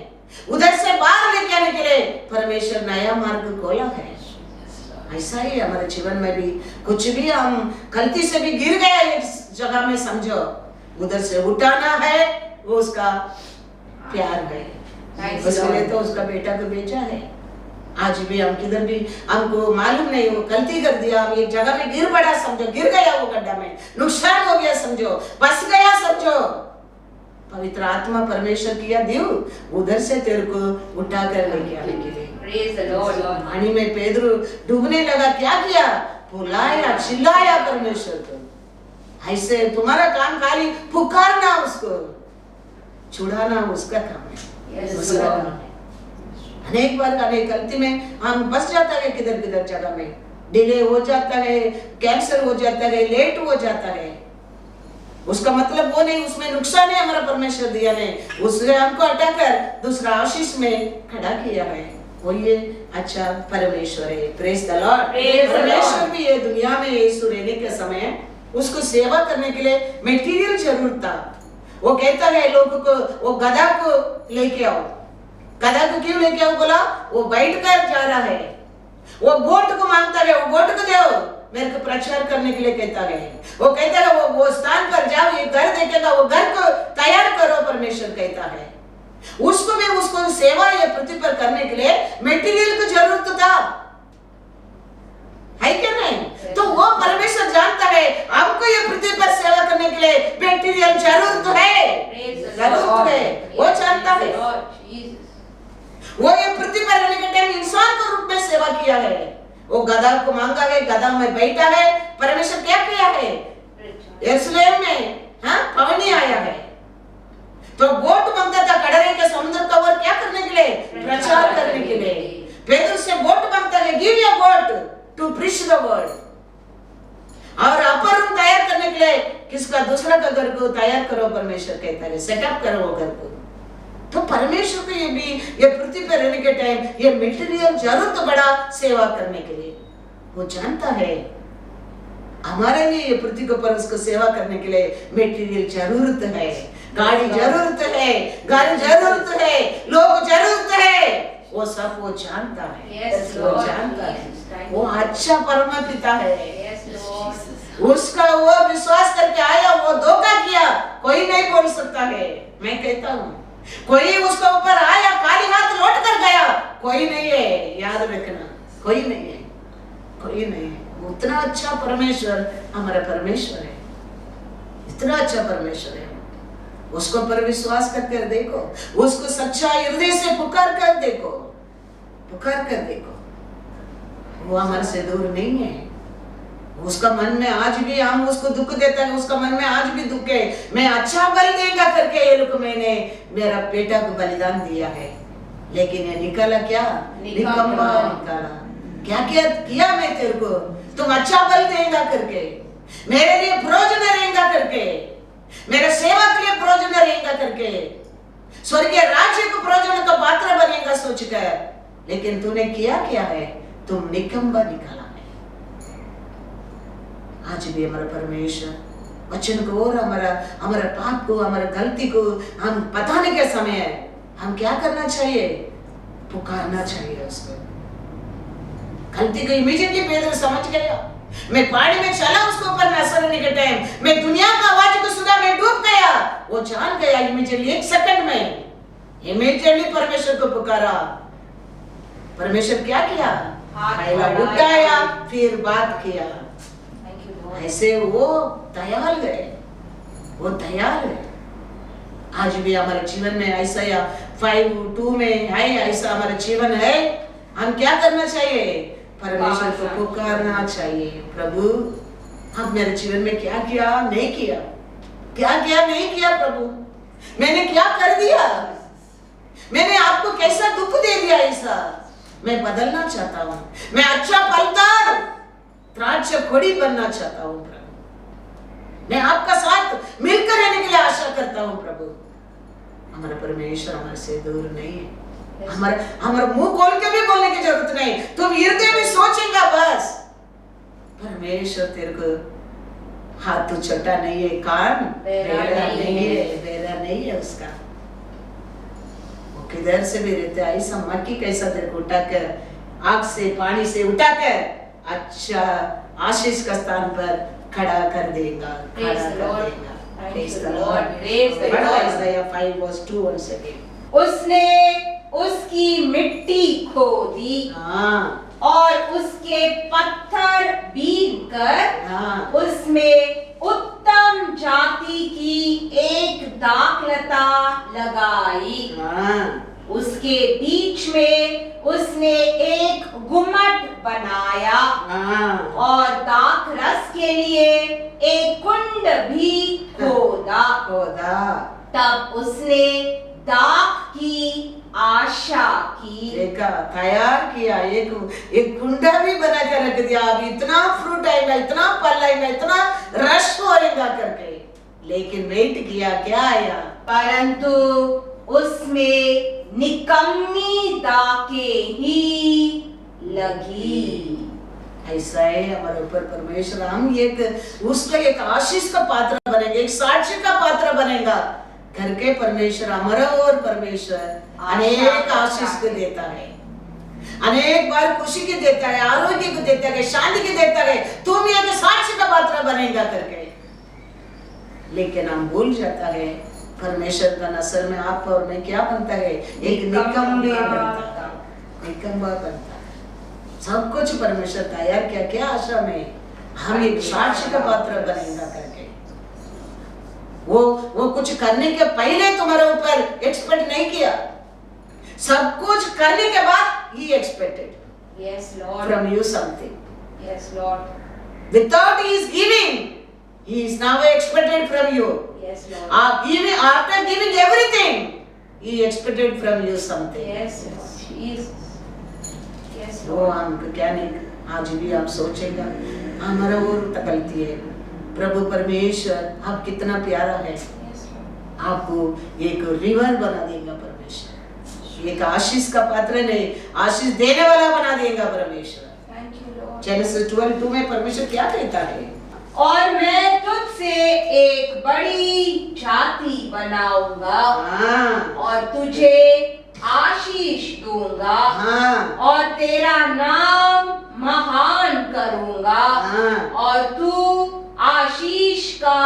उधर से बाहर लेके आने के लिए परमेश्वर नया मार्ग खोला है। ऐसा ही हमारे जीवन में भी कुछ भी हम गलती से भी गिर गया एक जगह में, समझो उधर से उठाना है, वो उसका प्यार है। उसके लिए तो उसका बेटा को भेजा है। आज भी हम किधर भी हमको मालूम नहीं, वो गलती कर दिया, हम एक जगह में गिर पड़ा, समझो गिर गया वो गड्ढा में, नुकसान हो गया समझो, फंस गया समझो, पवित्र आत्मा परमेश्वर किया देव उधर से तेरे को उठा कर लेके आने के लिए। पानी में पेदरू डूबने लगा, क्या किया? बुलाया, चिल्लाया परमेश्वर को। ऐसे तुम्हारा काम खाली पुकारना, उसको छुड़ाना उसका काम है, उसका काम है। अनेक बार अनेक गलती में हम बस जाता है, किधर किधर जगह में डिले हो जाता है, कैंसर हो जाता है, लेट हो जाता है। उसका मतलब वो नहीं, उसमें नुकसान है हमारा परमेश्वर दिया ने, उसने हमको हटाकर दूसरा आशीष में खड़ा किया है। वो ये अच्छा परमेश्वर है। Praise the Lord. Praise the परमेश्वर Lord। भी ये दुनिया में यीशु रहने के समय उसको सेवा करने के लिए मटेरियल जरूर था। वो कहता है लोगों को वो गधा को लेके आओ। गधा को क्यों लेके आओ बोला? वो बैठ कर जा रहा है। वो बोट को मांगता है, वो बोट को दो मेरे को प्रचार करने के लिए कहता है। वो कहता है वो स्थान पर जाओ, ये घर देखेगा, वो घर को तैयार करो परमेश्वर कहता है। उसको भी उसको सेवा ये पृथ्वी पर करने के लिए मटेरियल की जरूरत था, है क्या नहीं? तो वो परमेश्वर जानता है हमको ये पृथ्वी पर सेवा करने के लिए मटेरियल जरूरत है, जरूरत है, वो जानता है। वो ये पृथ्वी पर रहने के टाइम इंसान के रूप में सेवा किया है। वो गधा को मांगा है, गधा में बैठा है। परमेश्वर क्या किया है? यरूशलेम में पवनी आया है। तो बोट मांगता था कड़रे के समुद्र का ओर, क्या करने के लिए? प्रचार करने के लिए। फिर उससे बोट मांगता है, give your boat to preach the word. और अपर रूम तैयार करने के लिए किसका? दूसरा का घर को तैयार करो परमेश्वर कहता है, सेटअप करो वो घर को। तो परमेश्वर को ये भी ये पृथ्वी पर रहने के टाइम ये मटेरियल जरूरत बड़ा सेवा करने के लिए। वो जानता है हमारे लिए ये पृथ्वी के ऊपर उसको सेवा करने के लिए मटेरियल जरूरत है, गाड़ी जरूरत है, गाड़ी जरूरत है, लोग जरूरत है। वो सब वो जानता है। वो जानता है। वो अच्छा परम पिता है। उसका वो विश्वास करके आया, वो धोखा किया, कोई नहीं बोल सकता है। मैं कहता हूँ कोई उसके ऊपर आया खाली हाथ लौट कर गया, कोई नहीं है। याद रखना, कोई नहीं है, कोई नहीं है। उतना अच्छा परमेश्वर हमारा परमेश्वर है, इतना अच्छा परमेश्वर है। उसको पर विश्वास करके देखो, उसको सच्चा हृदय से पुकार कर देखो, पुकार कर देखो। वो हमारे से दूर नहीं है। उसका मन में आज भी हम उसको दुख देता है, उसका मन में आज भी दुख है। मैं अच्छा बलि देगा करके ये लोग मैंने मेरा बेटा को बलिदान दिया है, लेकिन ये निकाला क्या? निकम्मा निकाला। क्या क्या किया मैं तेरे को? तुम अच्छा बल देगा करके, मेरे लिए प्रयोजन रहेगा करके, मेरे सेवा के लिए प्रयोजन रहेगा करके, स्वर्गीय राज्य को प्रयोजन का पात्र बनेगा सोचकर, लेकिन तूने किया क्या है? तुम निकम्मा निकाला। आज भी हमारा परमेश्वर वचन को और हमारा पाप को, हमारा गलती को हम बताने के समय हम क्या करना चाहिए? पुकारना चाहिए उसको। गलती को इमीडिएटली पेदर समझ गया। मैं पहाड़ी में चला उसके ऊपर नसरने के टाइम, मैं दुनिया का आवाज को सुना, मैं डूब गया। वो जान गया इमीडिएटली, एक सेकंड में इमीडिएटली परमेश्वर को पुकारा। परमेश्वर क्या किया? पहला उठाया, फिर बात किया। ऐसे वो दयाल गए, वो दयाल है। आज भी हमारे जीवन में ऐसा या 5:2 में है, ऐसा हमारा जीवन है। हम क्या करना चाहिए? परमेश्वर को पुकारना चाहिए। प्रभु आप मेरे जीवन में क्या किया नहीं किया, क्या किया नहीं किया प्रभु, मैंने क्या कर दिया, मैंने आपको कैसा दुख दे दिया, ऐसा मैं बदलना चाहता हूँ। मैं अच्छा फलदार द्राक्ष खोड़ी बनना चाहता हूँ प्रभु। मैं आपका साथ मिलकर रहने के लिए आशा करता हूँ प्रभु। हमारा परमेश्वर हमारे से दूर नहीं है। हमारा मुंह खोल के भी बोलने की जरूरत नहीं, तुम हृदय में सोचेगा बस। परमेश्वर तेरे को हाथ तो छोटा नहीं है, कान बेरा नहीं है उसका। वो किधर से भी रहता है, ऐसा मक्की कैसा तेरे को उठाकर आग से पानी से उठाकर अच्छा आशीष का स्थान पर खड़ा कर देगा, खड़ा कर देगा। Praise the Lord. Isaiah 5:2 once again. उसने उसकी मिट्टी खोदी और उसके पत्थर बीन कर उसमें उत्तम जाति की एक दाखलता लगाई। उसके बीच में उसने एक गुम्मट बनाया और दाख रस के लिए एक कुंड भी खोदा। तब उसने दाख की आशा की, देखा, तैयार किया, एक कुंडा भी बना कर रख दिया। अब इतना फ्रूट आएगा, इतना फल आएगा, इतना रस होएगा करके, लेकिन वेट किया, क्या आया? परंतु उसमें निकम्मी दाके ही लगी। ऐसा है हमारे ऊपर परमेश्वर, हम एक उसका एक आशीष का पात्र बनेंगे, एक साक्षी का पात्र बनेगा करके परमेश्वर हमारा और परमेश्वर अनेक आशीष को देता है, अनेक बार खुशी की देता है, आरोग्य को देता है, शांति की देता है, तुम एक साक्षी का पात्र बनेगा करके। लेकिन हम भूल जाता है परमेश्वर का नजर में आप और मैं क्या बनता है, एक निकम्मी बनता है, निकम्मा बनता है। सब कुछ परमेश्वर तैयार किया, क्या आशा में हम एक साक्षी का पात्र बनेगा करके। वो कुछ करने के पहले तुम्हारे ऊपर एक्सपेक्ट नहीं किया, सब कुछ करने के बाद he expected from you something. Yes, Lord. Without he is giving, he is now expected from you. Yes, Lord. After giving everything, he expected from you something. Yes, Lord. Jesus. Yes, वो Lord. हम क्या नहीं, आज भी आप सोचेगा हमारा और तकलती है, प्रभु परमेश्वर आप कितना प्यारा है, Yes, Lord. आपको एक रिवर बना देगा परमेश्वर, एक आशीष का पात्र नहीं, आशीष देने वाला बना देगा परमेश्वर। Thank you, Lord. जेनेसिस 12:2 में परमेश्वर क्या कहता है, और मैं तुझसे एक बड़ी जाति बनाऊंगा और तुझे आशीष दूंगा और तेरा नाम महान करूंगा और तू आशीष का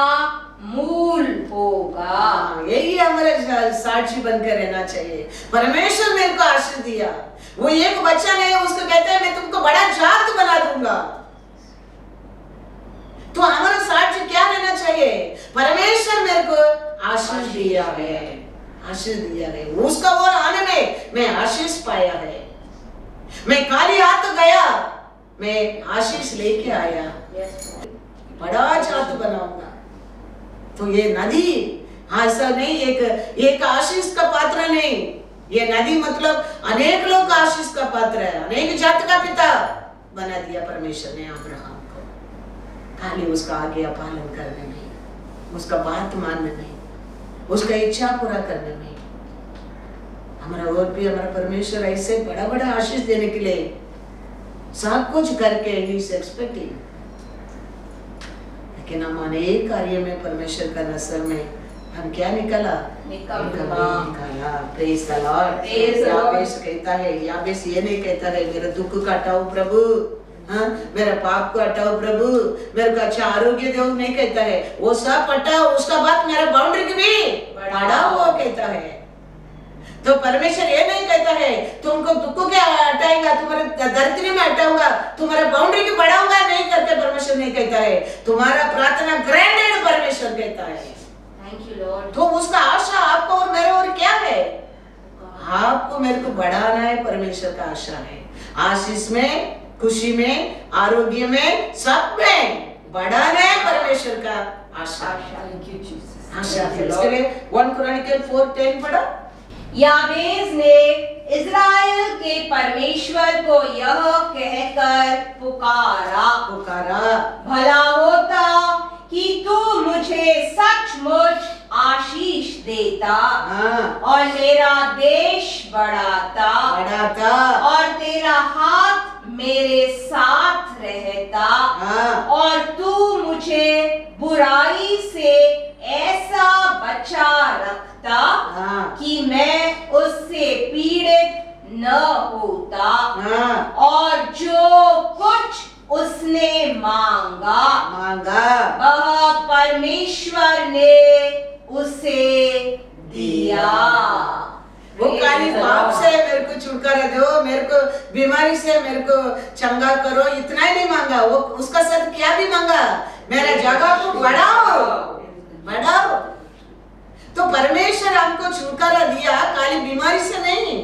मूल होगा। यही हमारे साक्षी बनकर रहना चाहिए। परमेश्वर मेरे को आशीष दिया, वो एक बच्चा नहीं, उसको कहते हैं मैं तुमको बड़ा जात बना दूंगा। तो हमारा साक्षी क्या रहना चाहिए, परमेश्वर मेरे को आशीष दिया है, आशीष दिया है, उसका और आने में मैं आशीष पाया है। मैं खाली हाथ गया, मैं आशीष लेके आया, बड़ा जात बनाऊंगा। तो ये नदी ऐसा नहीं, एक आशीष का पात्र नहीं, ये नदी मतलब अनेक लोग का आशीष का पात्र है, अनेक जात का पिता बना दिया परमेश्वर ने अब्राहम को। खाली उसका आज्ञा पालन करने में, उसका बात मानने में, उसका इच्छा पूरा करने में। हमारा और भी हमारा परमेश्वर ऐसे बड़ा बड़ा आशीष देने के लिए सब कुछ करके ही इज एक्सपेक्टिंग, लेकिन हम अनेक कार्य में परमेश्वर का नजर में हम क्या निकला, निकला। Praise the Lord. याबेस कहता है, याबेस ये नहीं कहता है मेरा दुख का हटाओ प्रभु, हाँ मेरा पाप को हटाओ प्रभु, मेरे को अच्छा आरोग्य दो, नहीं कहता है, वो सब हटाओ, उसका बाद मेरा बाउंड्री की भी बढ़ाओ, वो कहता है। तो परमेश्वर ये नहीं कहता है तुमको दुख के हटाएगा, तुम्हारे धरती में हटाऊंगा, तुम्हारा बाउंड्री की बढ़ाऊंगा, नहीं करके परमेश्वर नहीं कहता है, तुम्हारा प्रार्थना ग्रांटेड परमेश्वर कहता है। Thank you Lord. तो उसका आशा आपको और मेरे और क्या है, आपको मेरे को बढ़ाना है, परमेश्वर का आशा है। आशीष में, खुशी में, आरोग्य में, सब में बढ़ाना है परमेश्वर का आशा। Thank you Jesus. आशा है। इसके लिए 1 क्रॉनिकल 4:10 पढ़ा। याबेस ने इज़राइल के परमेश्वर को यह कहकर पुकारा, भला होता कि तू मुझे सचमुच आशीष देता और मेरा देश बढ़ाता और तेरा हाथ मेरे साथ रहता और तू मुझे बुराई से ऐसा बचा रखता कि मैं उससे पीड़ित न होता और जो कुछ उसने मांगा वह परमेश्वर ने उसे दिया। वो खाली पाप से मेरे को छुटकारा दो, मेरे को बीमारी से मेरे को चंगा करो, इतना ही नहीं मांगा, वो उसका साथ क्या भी मांगा, मेरा जगह को बढ़ाओ। तो परमेश्वर हमको छुटकारा दिया, खाली बीमारी से नहीं,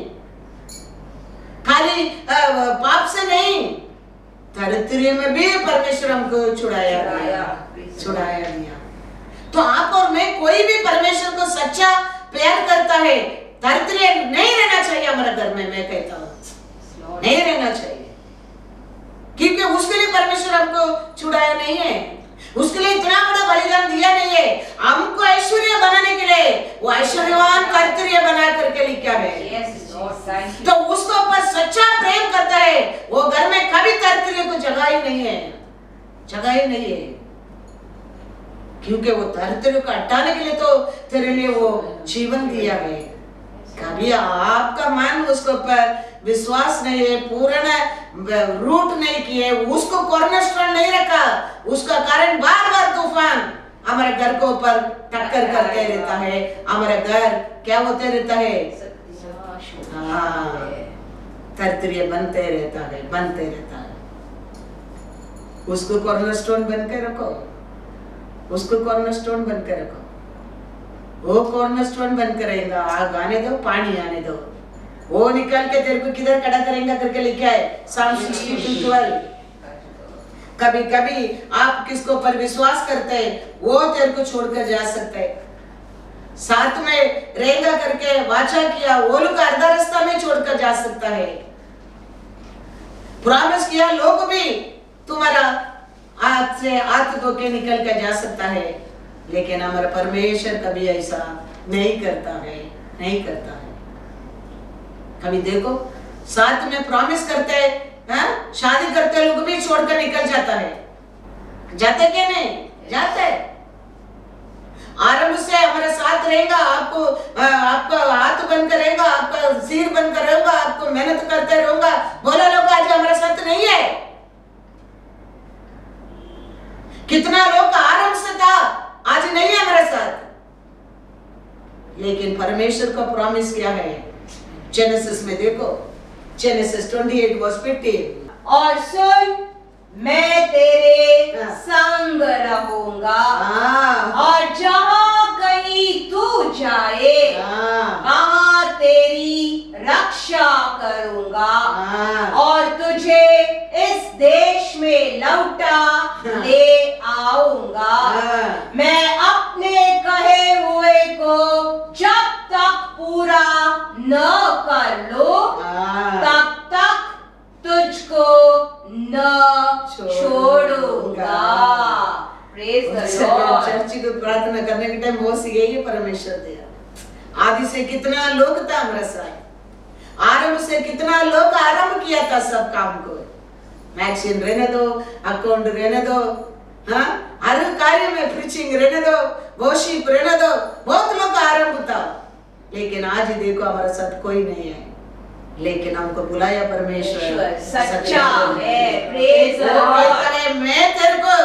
खाली पाप से नहीं, धरती में भी परमेश्वर हमको छुड़ाया दिया। तो आप और मैं, कोई भी परमेश्वर को सच्चा प्यार करता है, धरती नहीं रहना चाहिए हमारे घर में, मैं कहता हूँ नहीं रहना चाहिए, क्योंकि उसके लिए परमेश्वर हमको छुड़ाया नहीं है, उसके लिए इतना बड़ा बलिदान दिया नहीं है, हमको ऐश्वर्य बनाने के लिए वो ऐश्वर्यवान कर्तव्य बना करके लिखा है। Yes, Lord, thank you. तो उसके ऊपर सच्चा प्रेम करता है, वो घर में कभी कर्तव्य को जगह ही नहीं है, जगह ही नहीं है, क्योंकि वो कर्तव्य को हटाने के लिए तो तेरे लिए वो जीवन दिया है। कभी आपका मन उसके ऊपर विश्वास नहीं है, पूर्ण रूट नहीं किए, उसको कॉर्नरस्टोन नहीं रखा, उसका कारण बार बार तूफान हमारे घर को ऊपर टक्कर करते रहता है, हमारा घर क्या होते रहता है, तरतरिया बनते रहता है, बनते रहता है। उसको कॉर्नरस्टोन बन के रखो, उसको कॉर्नरस्टोन बन के रखो, वो कॉर्नरस्टोन बन करेगा। आग आने दो, पानी आने दो, वो निकल के तेरे को किधर खड़ा करेगा करके लिखा है Psalm 62:12। कभी कभी आप किसको पर विश्वास करते हैं, वो तेरे को छोड़कर जा सकते हैं। साथ में रहेगा करके वाचा किया, वो लोग आधा रास्ता में छोड़कर जा सकता है। प्रॉमिस किया लोग भी तुम्हारा हाथ से हाथ धो के निकल कर जा सकता है, लेकिन हमारा परमेश्वर कभी ऐसा नहीं करता है, नहीं करता है। कभी देखो साथ में प्रॉमिस करते हैं, शादी करते लोग भी छोड़कर निकल जाता है, जाते क्या नहीं जाते। आरंभ से हमारे साथ रहेगा, आपको आपका हाथ बनकर रहेगा, आपका सिर बनकर रहेगा, आपको मेहनत करते रहूंगा। बोला लोग आज हमारे साथ नहीं है। कितना लोग आरंभ से था, आज नहीं है हमारे साथ, लेकिन परमेश्वर का प्रॉमिस क्या है। जेनेसिस में देखो, जेनेसिस 28:15। और सुन, मैं तेरे संग रहूंगा, और जहां कहीं तू जाए वहां तेरी रक्षा करूंगा, और तुझे इस देश में लौटा ले आऊंगा। मैं अपने कहे हुए को जब तक पूरा न कर लो तब तक तुझको न छोड़ूंगा। Praise the Lord. चर्च की प्रार्थना करने के टाइम वो यही परमेश्वर दिया। आदि से कितना लोग था हमारे साथ, आरंभ से कितना लोग आरंभ किया था सब काम को। मैगजीन रहने दो, अकाउंट रहने दो, हर कार्य में प्रीचिंग रहने दो, वर्शिप रहने दो, बहुत लोग आरंभ था। लेकिन आज देखो हमारे साथ कोई नहीं है, लेकिन हमको बुलाया परमेश्वर सच्चा है। Praise the Lord. मैं तेरे को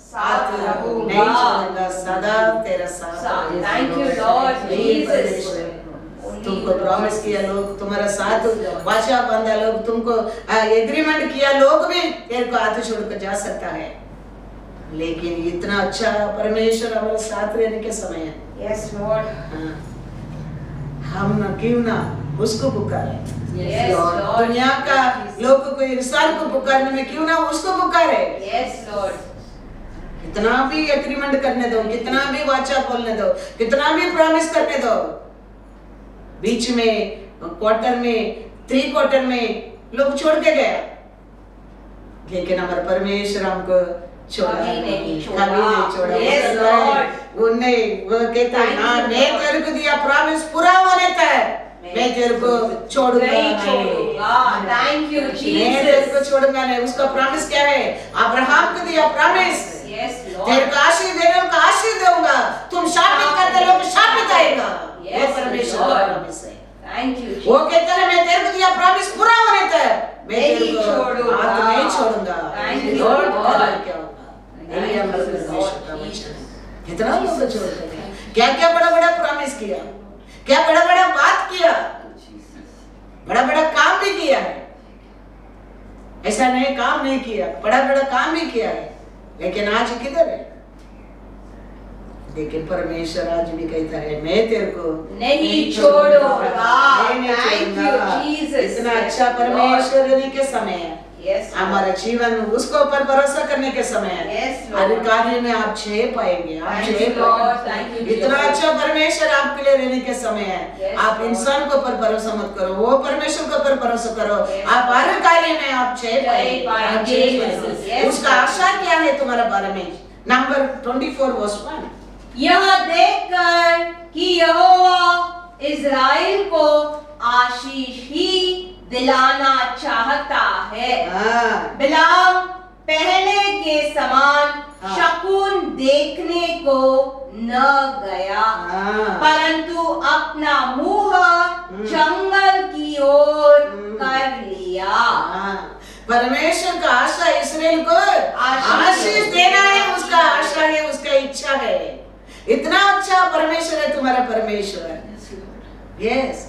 साथ रहूंगा, नहीं छोड़ूंगा, सदा तेरा साथ। Thank you Lord Jesus. तुमको प्रॉमिस किया लोग तुम्हारा साथ, वाचा बांधा लोग, तुमको एग्रीमेंट किया लोग भी तेरे को हाथ छोड़कर जा सकता है। लेकिन इतना अच्छा परमेश्वर हमारे साथ रहने के समय है। Yes Lord. हम ना क्यों ना उसको पुकारे। Yes, Lord. दुनिया का लोग को इंसान को पुकारने में क्यों ना उसको पुकारे। Yes, Lord. कितना भी एग्रीमेंट करने दो, कितना भी वाचा बोलने दो, कितना भी प्रॉमिस करने दो, बीच में क्वार्टर में 3 क्वार्टर में लोग छोड़ के गए, लेकिन हमारे परमेश्वर हमको छोड़ा नहीं, कभी नहीं छोड़ा। Yes, Lord. वो कहता है हाँ, मैं तेरे को दिया प्रॉमिस पूरा होने तक मैं तेरे को छोड़ूंगा नहीं। Thank you Jesus. मैं तेरे को छोड़ूंगा नहीं। उसका प्रॉमिस क्या है? अब्राहम को दिया प्रॉमिस, तेरे को आशीष देने का आशीष दूंगा, तुम शापित करते लोग शापित आएगा। ये परमेश्वर का प्रॉमिस है। Thank you. वो कहता है मैं तेरे को दिया प्रॉमिस पूरा होने तक मैं तेरे को हाथ नहीं छोड़ूंगा। लॉर्ड क्या होगा, यही हमारा परमेश्वर का वचन है। कितना लोग छोड़ गए, क्या क्या बड़ा बड़ा प्रॉमिस किया, क्या बड़ा बड़ा बात किया, बड़ा बड़ा काम भी किया है। ऐसा नहीं काम नहीं किया, बड़ा बड़ा काम भी किया है, लेकिन आज किधर है? लेकिन परमेश्वर आज भी कहता है मैं तेरे को नहीं छोड़ूंगा। Thank you Jesus. इतना अच्छा परमेश्वर रहने के समय है। हमारा जीवन उसको ऊपर भरोसा करने के समय है। हर कार्य में आप जय पाएंगे, आप जय पाएंगे। इतना अच्छा परमेश्वर आपके लिए रहने के समय है। आप इंसान के ऊपर भरोसा मत करो, वो परमेश्वर के ऊपर भरोसा करो। आप हर कार्य में आप जय पाएंगे। उसका आशा क्या है तुम्हारे बारे में? नंबर 24:1 यह देखकर कि यहोवा इज़राइल को आशीष ही दिलाना चाहता है, बिलाम पहले के समान शकुन देखने को न गया, परंतु अपना मुंह जंगल की ओर कर लिया। परमेश्वर का आशा इसराइल को आशीष देना है, उसका आशा है, उसका इच्छा है। इतना अच्छा परमेश्वर है तुम्हारा परमेश्वर। यस,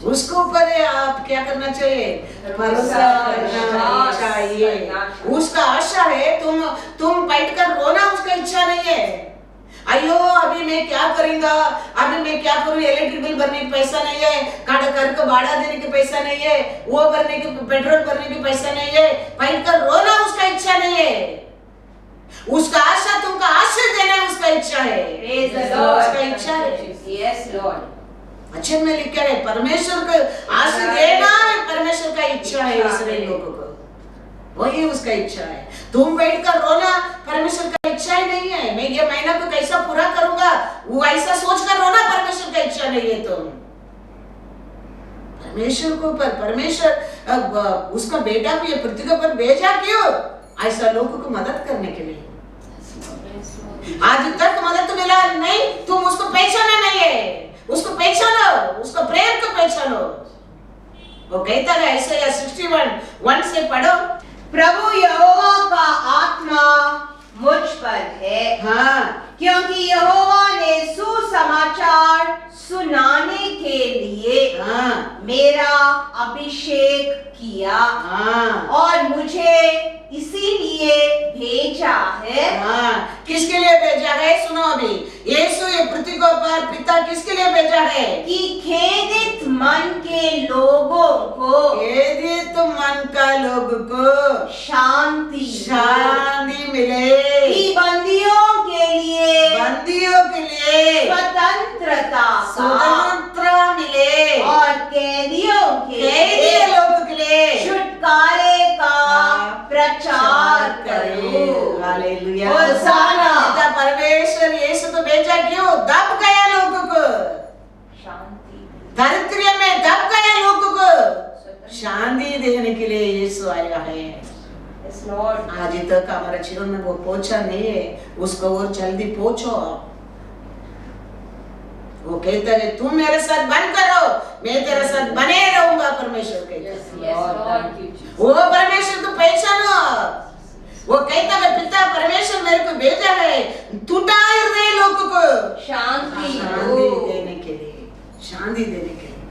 उसको ऊपर आप क्या करना चाहिए? भरोसा करना चाहिए। उसका आशा है, तुम बैठ कर रोना उसका इच्छा नहीं है। अयो अभी मैं क्या करूंगा, अभी मैं क्या करूं, इलेक्ट्रिक बिल भरने के पैसा नहीं है, घर को भाड़ा देने के पैसा नहीं है, वो भरने के पेट्रोल भरने के पैसा नहीं है, बैठ कर रोना उसका इच्छा नहीं है। उसका आशा तुमको आशीष देना उसका इच्छा है, उसका इच्छा है। Yes Lord. अच्छे में लिखा है परमेश्वर को आशीष देना परमेश्वर का इच्छा है इसराइल लोगों को, वही उसका इच्छा है। तुम बैठकर रोना परमेश्वर का इच्छा ही नहीं है। मैं ये महीना को कैसा पूरा करूंगा, वो ऐसा सोचकर रोना परमेश्वर का इच्छा नहीं है। तुम परमेश्वर को परमेश्वर उसका बेटा को ये पृथ्वी पर भेजा क्यों? ऐसा लोगों को मदद करने के लिए। आज तक मदद तो मिला नहीं, तुम उसको पहचाना नहीं है, उसको पहचानो, उसको प्रेम को पहचानो। वो कहता है ऐसे 61:1 से पढ़ो, प्रभु यहोवा का आत्मा मुझ पर है, क्योंकि यहोवा ने सुसमाचार सुनाने के लिए मेरा अभिषेक किया और मुझे इसीलिए भेजा है। किसके लिए भेजा है? सुनो अभी, यीशु ये पृथ्वी को पर पिता किसके लिए भेजा है? कि खेदित मन के लोगों को, खेदित मन का लोगों को शांति मिले, कि बंदियों के लिए स्वतंत्रता मिले और कैदियों लोगों के लिए छुटकारे का प्रचार करो। हालेलुया। होशाना। पिता परमेश्वर यीशु को भेजा क्यों? दब गया लोगों को शांति, दरिद्र में दब गया लोगों को शांति देने के लिए यीशु आया है। आज तक हमारे जीवन में वो पहुंचा नहीं है, उसको और जल्दी पहुंचो। वो कहता है तुम मेरे साथ बन करो, मैं तेरे साथ बने रहूंगा। परमेश्वर कहता वो परमेश्वर को पहचानो। वो कहता है पिता परमेश्वर मेरे को भेजा है टूटा हृदय लोगों को शांति देने के लिए, शांति देने के लिए,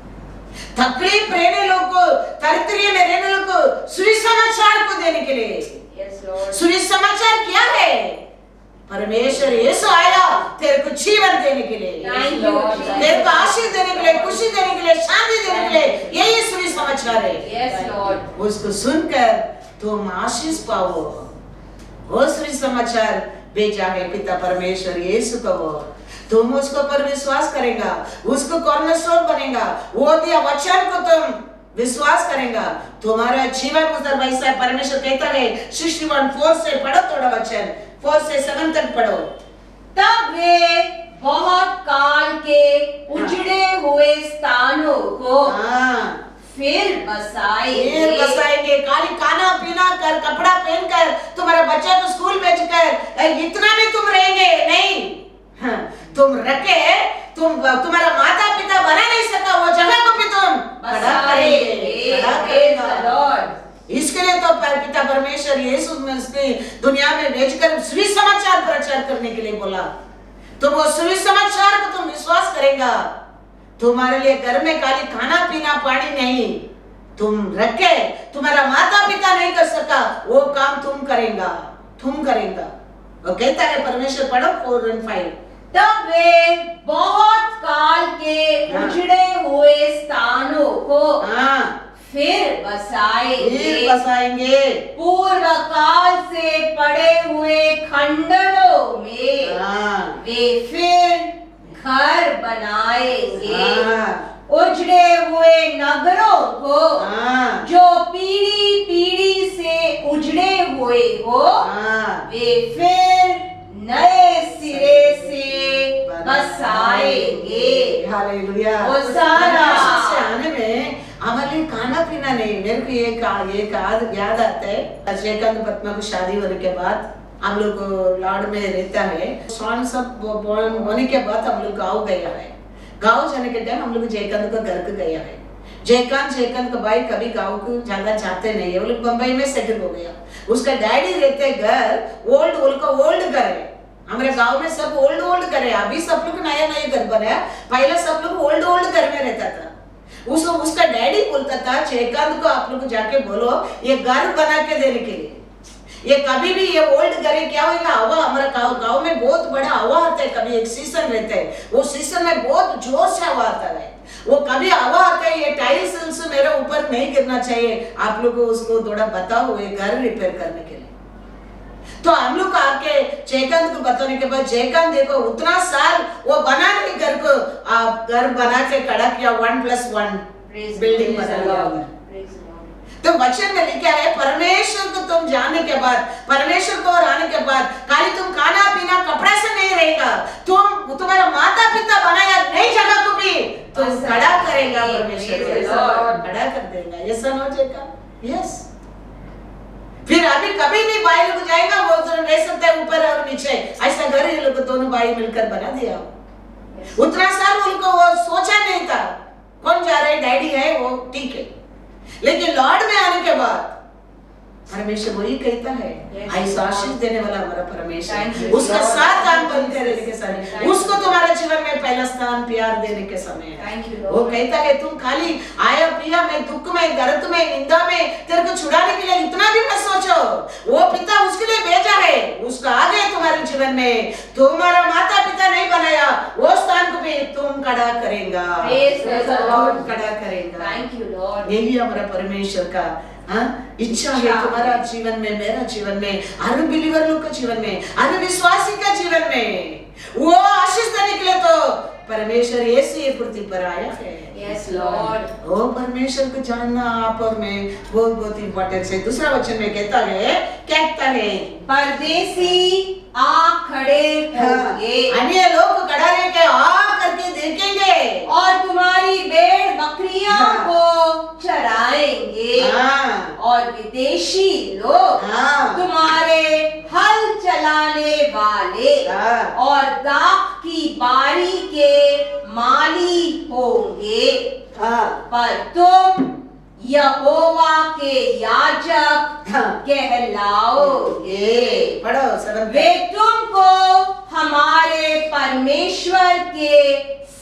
तकलीफ रहने लोगों को, दरिद्र में रहने लोगों को सुसमाचार को देने के लिए। सुसमाचार क्या है? परमेश्वर यीशु आया तेरे को जीवन देने के लिए, तेरे को आशीष देने के लिए, खुशी देने के लिए, शांति देने के लिए। यही सुसमाचार है। उसको सुनकर तुम आशीष पाओ। वो सुसमाचार भेजा है पिता परमेश्वर यीशु को। वो तुम उसको पर विश्वास करेगा, उसको कॉर्नरस्टोन बनेगा, वो दिया वचन को तुम विश्वास करेगा, तुम्हारा जीवन उधर वैसा है। परमेश्वर कहता है 61:4 से पढ़ो, थोड़ा वचन 4 से 7 तक पढ़ो। तब वे बहुत काल के उजड़े हुए स्थानों को फिर बसाएंगे। खाली खाना पीना कर, कपड़ा पहनकर, तुम्हारा बच्चा को स्कूल भेजकर इतना भी तुम रहेंगे नहीं। तुम रखे, तुम्हारा माता पिता बना नहीं सका, वो जगह को भी तुम खड़ा करेंगे। इसके लिए तो पिता परमेश्वर यीशु दुनिया में भेजकर सुसमाचार प्रचार करने के लिए बोला। तो वो सुसमाचार को तुम विश्वास करेगा। तुम्हारे लिए घर में खाली खाना पीना पानी नहीं, तुम रखे, तुम्हारा माता पिता नहीं कर सका, वो काम तुम करेगा। वो कहता है परमेश्वर, पढ़ो 4 और 5। तब वे बहुत काल के उजड़े हुए स्थानों को फिर बसाएंगे। पूर्व काल से पड़े हुए खंडरों में वे फिर घर बनाएंगे। उजड़े हुए नगरों को जो पीढ़ी पीढ़ी से उजड़े हुए हो, वे फिर नए सिरे से हालेलुया। होसाना। से आने में हमारे लिए खाना पीना नहीं। मेरे को एक याद आता है, जयकांत पद्मा को शादी होने के बाद हम लोग लॉर्ड में रहता है। सॉन सब होने के बाद हम लोग गाँव गया है। गाँव जाने के टाइम हम लोग जयकांत का घर को गया है। जयकांत का भाई कभी गाँव को ज्यादा जाते नहीं है, वो लोग बम्बई में सेटल हो गया। उसका डैडी रहते घर ओल्ड घर है। हमारे गांव में सब ओल्ड घर है। अभी सब लोग नया घर बनाया, पहले सब लोग ओल्ड घर में रहता था। उसका डैडी बोलता था जयकांत को आप लोग जाके बोलो ये घर बना के देने के लिए। ये कभी भी ये ओल्ड घर है, क्या होगा हवा, हमारे गांव में बहुत बड़ा हवा आता है। कभी एक सीजन रहता है, वो सीजन में बहुत जोर से हवा आता है। वो कभी हवा आता है, ये टाइल्स मेरे ऊपर नहीं गिरना चाहिए। आप लोग उसको थोड़ा बताओ ये घर रिपेयर करने के लिए। तो हम लोग आके जयकांत को बताने के बाद जयकांत देखो उतना साल वो बना के घर बना के खड़ा किया, 1+1 बिल्डिंग बना लिया। तो वचन में लिखा है परमेश्वर को तुम जानने के बाद, परमेश्वर को आने के बाद खाली तुम खाना पीना कपड़ा से नहीं रहेगा, तुम्हारा माता पिता बनाया नई जगह को भी तुम खड़ा करेगा। परमेश्वर खड़ा कर देगा। ऐसा हो जाएगा। यस। फिर अभी कभी भी भाई लोग जाएगा, वो रह सकता है ऊपर और नीचे, ऐसा घर ये लोग दोनों भाई मिलकर बना दिया। उतना साल उनको वो सोचा नहीं था कौन जा रहा है, डैडी है वो ठीक है। लेकिन लॉर्ड में आने के बाद परमेश्वर वही कहता है, ऐसा आशीष देने वाला हमारा परमेश्वर, उसका साथ काम बनते रहने के समय, उसको तुम्हारे जीवन में पहला स्थान प्यार देने के समय वो कहता है तुम खाली आया पिया में, दुख में, दर्द में, निंदा में तेरे को छुड़ाने के लिए इतना भी मत सोचो। वो पिता उसके लिए भेजा है, उसका आगे तुम्हारे जीवन में तुम्हारा माता पिता नहीं बनाया, वो स्थान को भी तुम खड़ा करेगा, खड़ा करेगा। यही हमारा परमेश्वर का इच्छा है तुम्हारा जीवन में, मेरा जीवन में, हर बिलीवर लोग का जीवन में, हर विश्वासी का जीवन में वो आशीष देने के लिए तो परमेश्वर ऐसी पृथ्वी पर आया है। Yes Lord. वो परमेश्वर को जानना आप और मैं बहुत इम्पोर्टेंट है। दूसरा वचन में कहता है परदेसी आ खड़े होंगे, अन्य लोग खड़ा रह के आ करके देखेंगे और तुम्हारी भेड़ बकरियों को चराएंगे, और विदेशी लोग तुम्हारे हल चलाने वाले और दाख की बारी के माली होंगे। पर तुम यहोवा के याजक कहलाओगे। पढ़ो। वे तुमको हमारे परमेश्वर के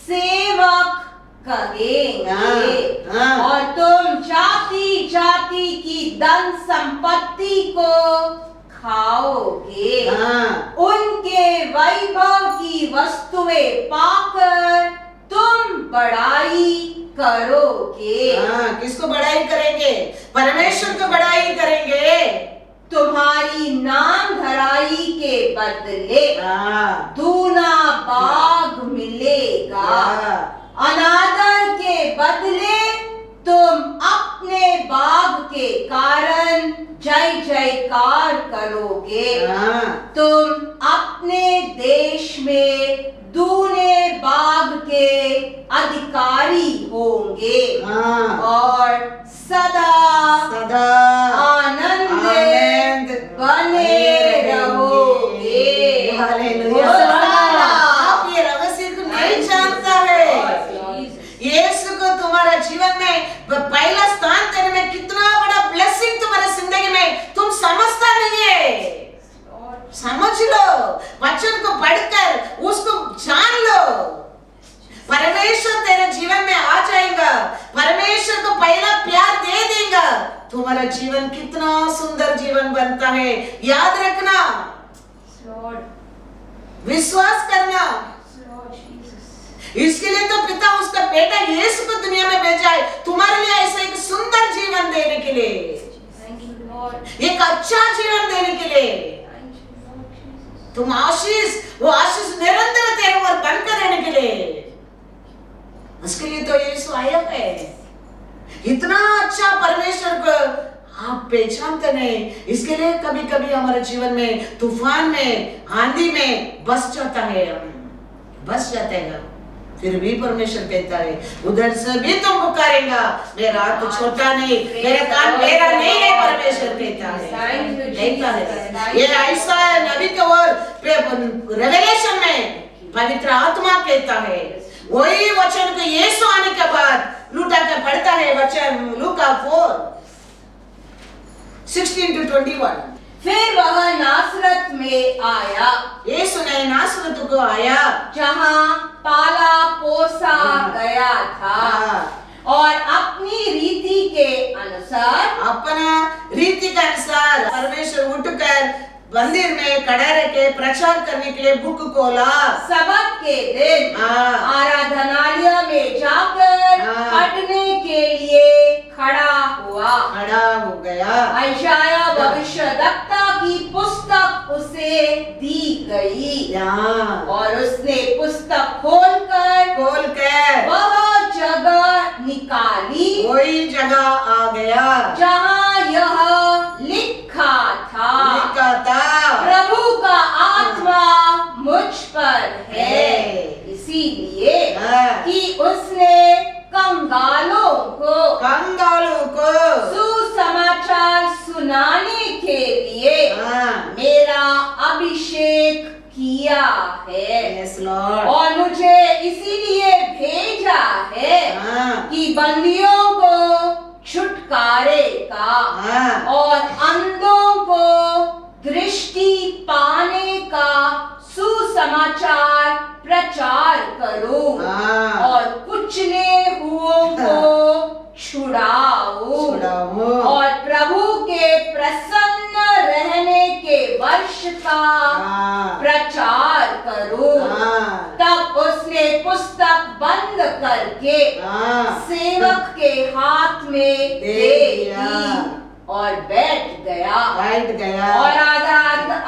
सेवक कहेंगे, और तुम जाति जाति की धन संपत्ति को खाओगे। उनके वैभव की वस्तुएं पाकर तुम बड़ाई करोगे। किसको बड़ाई करेंगे? परमेश्वर को बड़ाई करेंगे। तुम्हारी नाम धराई के बदले दूना बाग मिलेगा, अनादर के बदले तुम अपने बाग के कारण जय जयकार करोगे। तुम अपने देश में दूने बाग के अधिकारी होंगे और सदा आनंद बने रहोगे। आप ये रहस्य को नहीं जानता है। यीशु को तुम्हारा जीवन में पहला स्थान देने में कितना बड़ा ब्लेसिंग तुम्हारे जिंदगी में तुम समझता नहीं है। समझ लो, वचन को पढ़कर उसको जान लो। परमेश्वर तेरे जीवन में आ जाएगा, परमेश्वर को पहला प्यार दे देगा, तुम्हारा जीवन कितना सुंदर जीवन बनता है। याद रखना, विश्वास करना। इसके लिए तो पिता उसका बेटा यीशु को दुनिया में भेजा है, तुम्हारे लिए ऐसा एक सुंदर जीवन देने के लिए, एक अच्छा जीवन देने के लिए। तुम आशीष, वो आशीष निरंतर तेरे ऊपर बनकर रहने के लिए, उसके लिए तो यीशु आया है। इतना अच्छा परमेश्वर को आप पहचानते नहीं, इसके लिए कभी कभी हमारे जीवन में तूफान में, आंधी में बस जाता है, बस जाते हैं। फिर भी परमेश्वर कहता है उधर से भी तुम पुकारेगा, मेरा हाथ छोटा नहीं, मेरा कान मेरा नहीं है, परमेश्वर कहता है। ये ऐसा है नबी के और रेवलेशन में पवित्र आत्मा कहता है, वही वचन को यीशु आने के बाद लूटा के पढ़ता है वचन लूका 4:16-21। फिर वह नासरत में आया, यीशु ने नासरत को आया जहाँ पाला पोसा गया था, और अपनी रीति के अनुसार, अपना रीति के अनुसार परमेश्वर उठकर मंदिर में खड़ा रह के प्रचार करने के लिए बुक खोला। सबत के दिन आराधनालय में जाकर पढ़ने के लिए खड़ा हो गया। यशायाह भविष्यद्वक्ता की पुस्तक उसे दी गई और उसने पुस्तक खोलकर वह जगह निकाली, वही जगह आ गया जहाँ यह लिखा था, प्रभु का आत्मा मुझ पर है, इसीलिए कि उसने कंगालों को सुसमाचार सुनाने के लिए मेरा अभिषेक किया है। और मुझे इसीलिए भेजा है कि बंदियों को छुटकारेगा और अंधों को दृष्टि पाने का सुसमाचार प्रचार करूं और कुचले हुओं को छुड़ाऊं और प्रभु के प्रसन्न रहने के वर्ष का प्रचार करूं। तब उसने पुस्तक बंद करके सेवक के हाथ में दे दी और बैठ गया और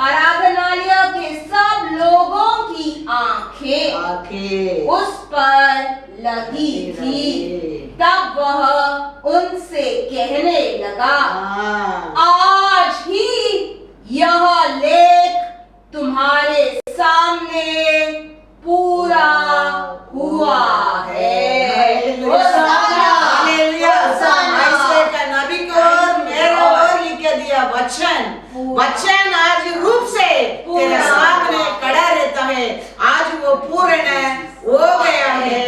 आराधनालय के सब लोगों की आंखें उस पर लगी थी। तब वह उनसे कहने लगा, आज ही यह लेख तुम्हारे सामने पूरा हुआ है। वचन आज रूप से तेरे सामने खड़ा रहता है, आज वो पूर्ण हो गया है,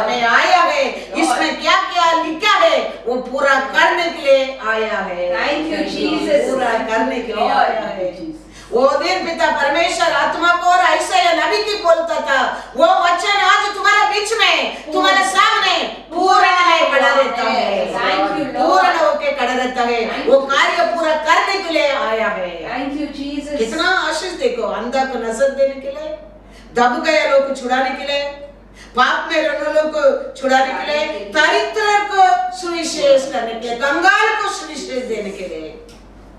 में आया है, इसमें क्या क्या लिखा है वो पूरा करने के लिए आया है। थैंक यू जीसस, पूरा करने के लिए आया है। वो दिन पिता परमेश्वर आत्मा को और ऐसा नबी की बोलता था, वो वचन आज तुम्हारे बीच में तुम्हारे सामने पूर्ण में खड़ा रहता है, पूर्ण होके खड़ा रहता है, वो कार्य पूरा करने के लिए आया है। Thank you Jesus. कितना आशीष देखो, अंधा को नजर देने के लिए, दब गए लोग को छुड़ाने के लिए, पाप में रहने लोग को छुड़ाने के लिए, दरिद्र को सुविशेष करने के लिए, कंगाल को सुविशेष देने के लिए।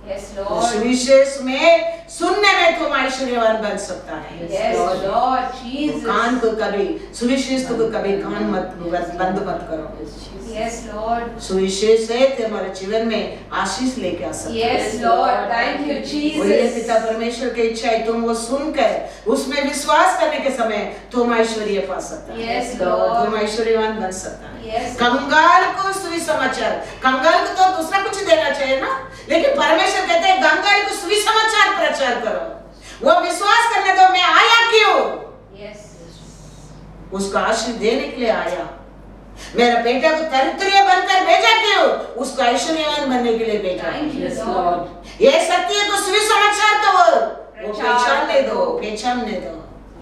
Yes, Lord. सुविशेष में सुनने में तुम ऐश्वर्यवान बन सकता है। Yes, Lord. Jesus. कान को कभी सुविशेष को कभी कान मत बंद मत करो। Yes, Lord. सुविशेष है तुम्हारे जीवन में आशीष लेके आ सकता है। Yes, Lord. Thank you, Jesus. वही पिता परमेश्वर की इच्छा है, तुम वो सुनकर उसमें विश्वास करने के समय तुम ऐश्वर्य पा सकता है। Yes, Lord. तुम ऐश्वर्यवान बन सकता है। Yes. कंगाल को सुसमाचार, कंगाल को तो दूसरा कुछ देना चाहिए ना, लेकिन परमेश्वर कहते हैं कंगाल को सुसमाचार प्रचार करो। वो विश्वास करने दो, मैं आया क्यों? Yes. उसको आशीष देने के लिए आया। मेरा बेटा को दरिद्र बनकर भेजा क्यों? उसको ऐश्वर्यवान बनने के लिए भेजा। Yes, Lord. ये सत्य को सुसमाचार तो वो पहचानने दो।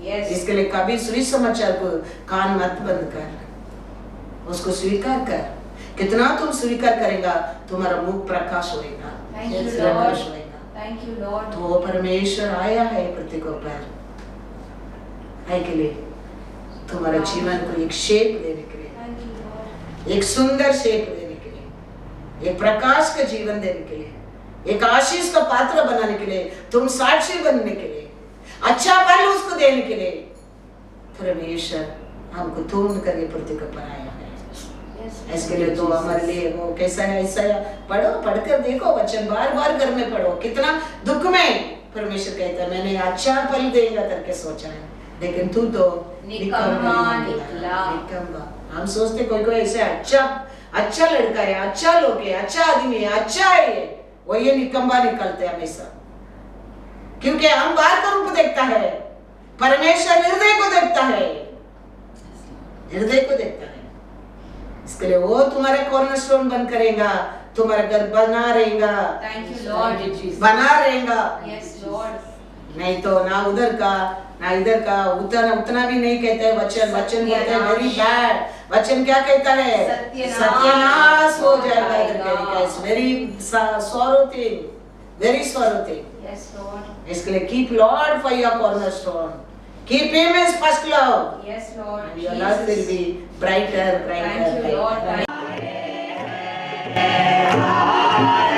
Yes. इसके लिए कभी सुसमाचार को कान मत बंद कर, उसको स्वीकार कर। कितना तुम स्वीकार करेगा तुम्हारा मुख प्रकाश होएगा। Thank you, Lord. Thank you, Lord. तो वो परमेश्वर आया है पृथ्वी को पर है के लिए तुम्हारे जीवन को एक शेप देने के लिए, Thank you, Lord. एक सुंदर शेप देने के लिए, एक प्रकाश का जीवन देने के लिए, एक आशीष का पात्र बनाने के लिए, तुम साक्षी बनने के लिए, अच्छा फल उसको देने के लिए परमेश्वर हमको तुम करके पृथ्वी को पर आया है। इसके लिए तो हमारे लिए वो कैसा है, ऐसा है, पढ़ो, पढ़कर देखो वचन, बार बार घर में पढ़ो। कितना दुख में परमेश्वर कहता है मैंने अच्छा फल देगा करके सोचा है, लेकिन तू तो निकम्मा निकला। निकम्मा। हम सोचते कोई कोई ऐसे अच्छा लड़का है, अच्छा लोग है, अच्छा आदमी है, अच्छा है ये, वो ये निकम्मा निकलते हैं हमेशा। क्योंकि हम बाहर का रूप देखता है, परमेश्वर हृदय को देखता है, हृदय को देखता है। इसके लिए वो तुम्हारा कॉर्नरस्टोन बन करेगा, तुम्हारा घर बना रहेगा, Thank you, Lord. बना रहेगा। Yes, Lord. नहीं तो ना उधर का ना इधर का, उतना भी नहीं कहता है वचन कहते हैं वेरी बैड। वचन क्या कहता है? सत्यानाश हो जाएगा इधर का। It's very sorrow thing, very sorrow thing. Yes, Lord. इसके लिए keep Lord for your cornerstone, keep him as first love, Yes, Lord. and your life will be brighter. Thank you, Lord. brighter. Thank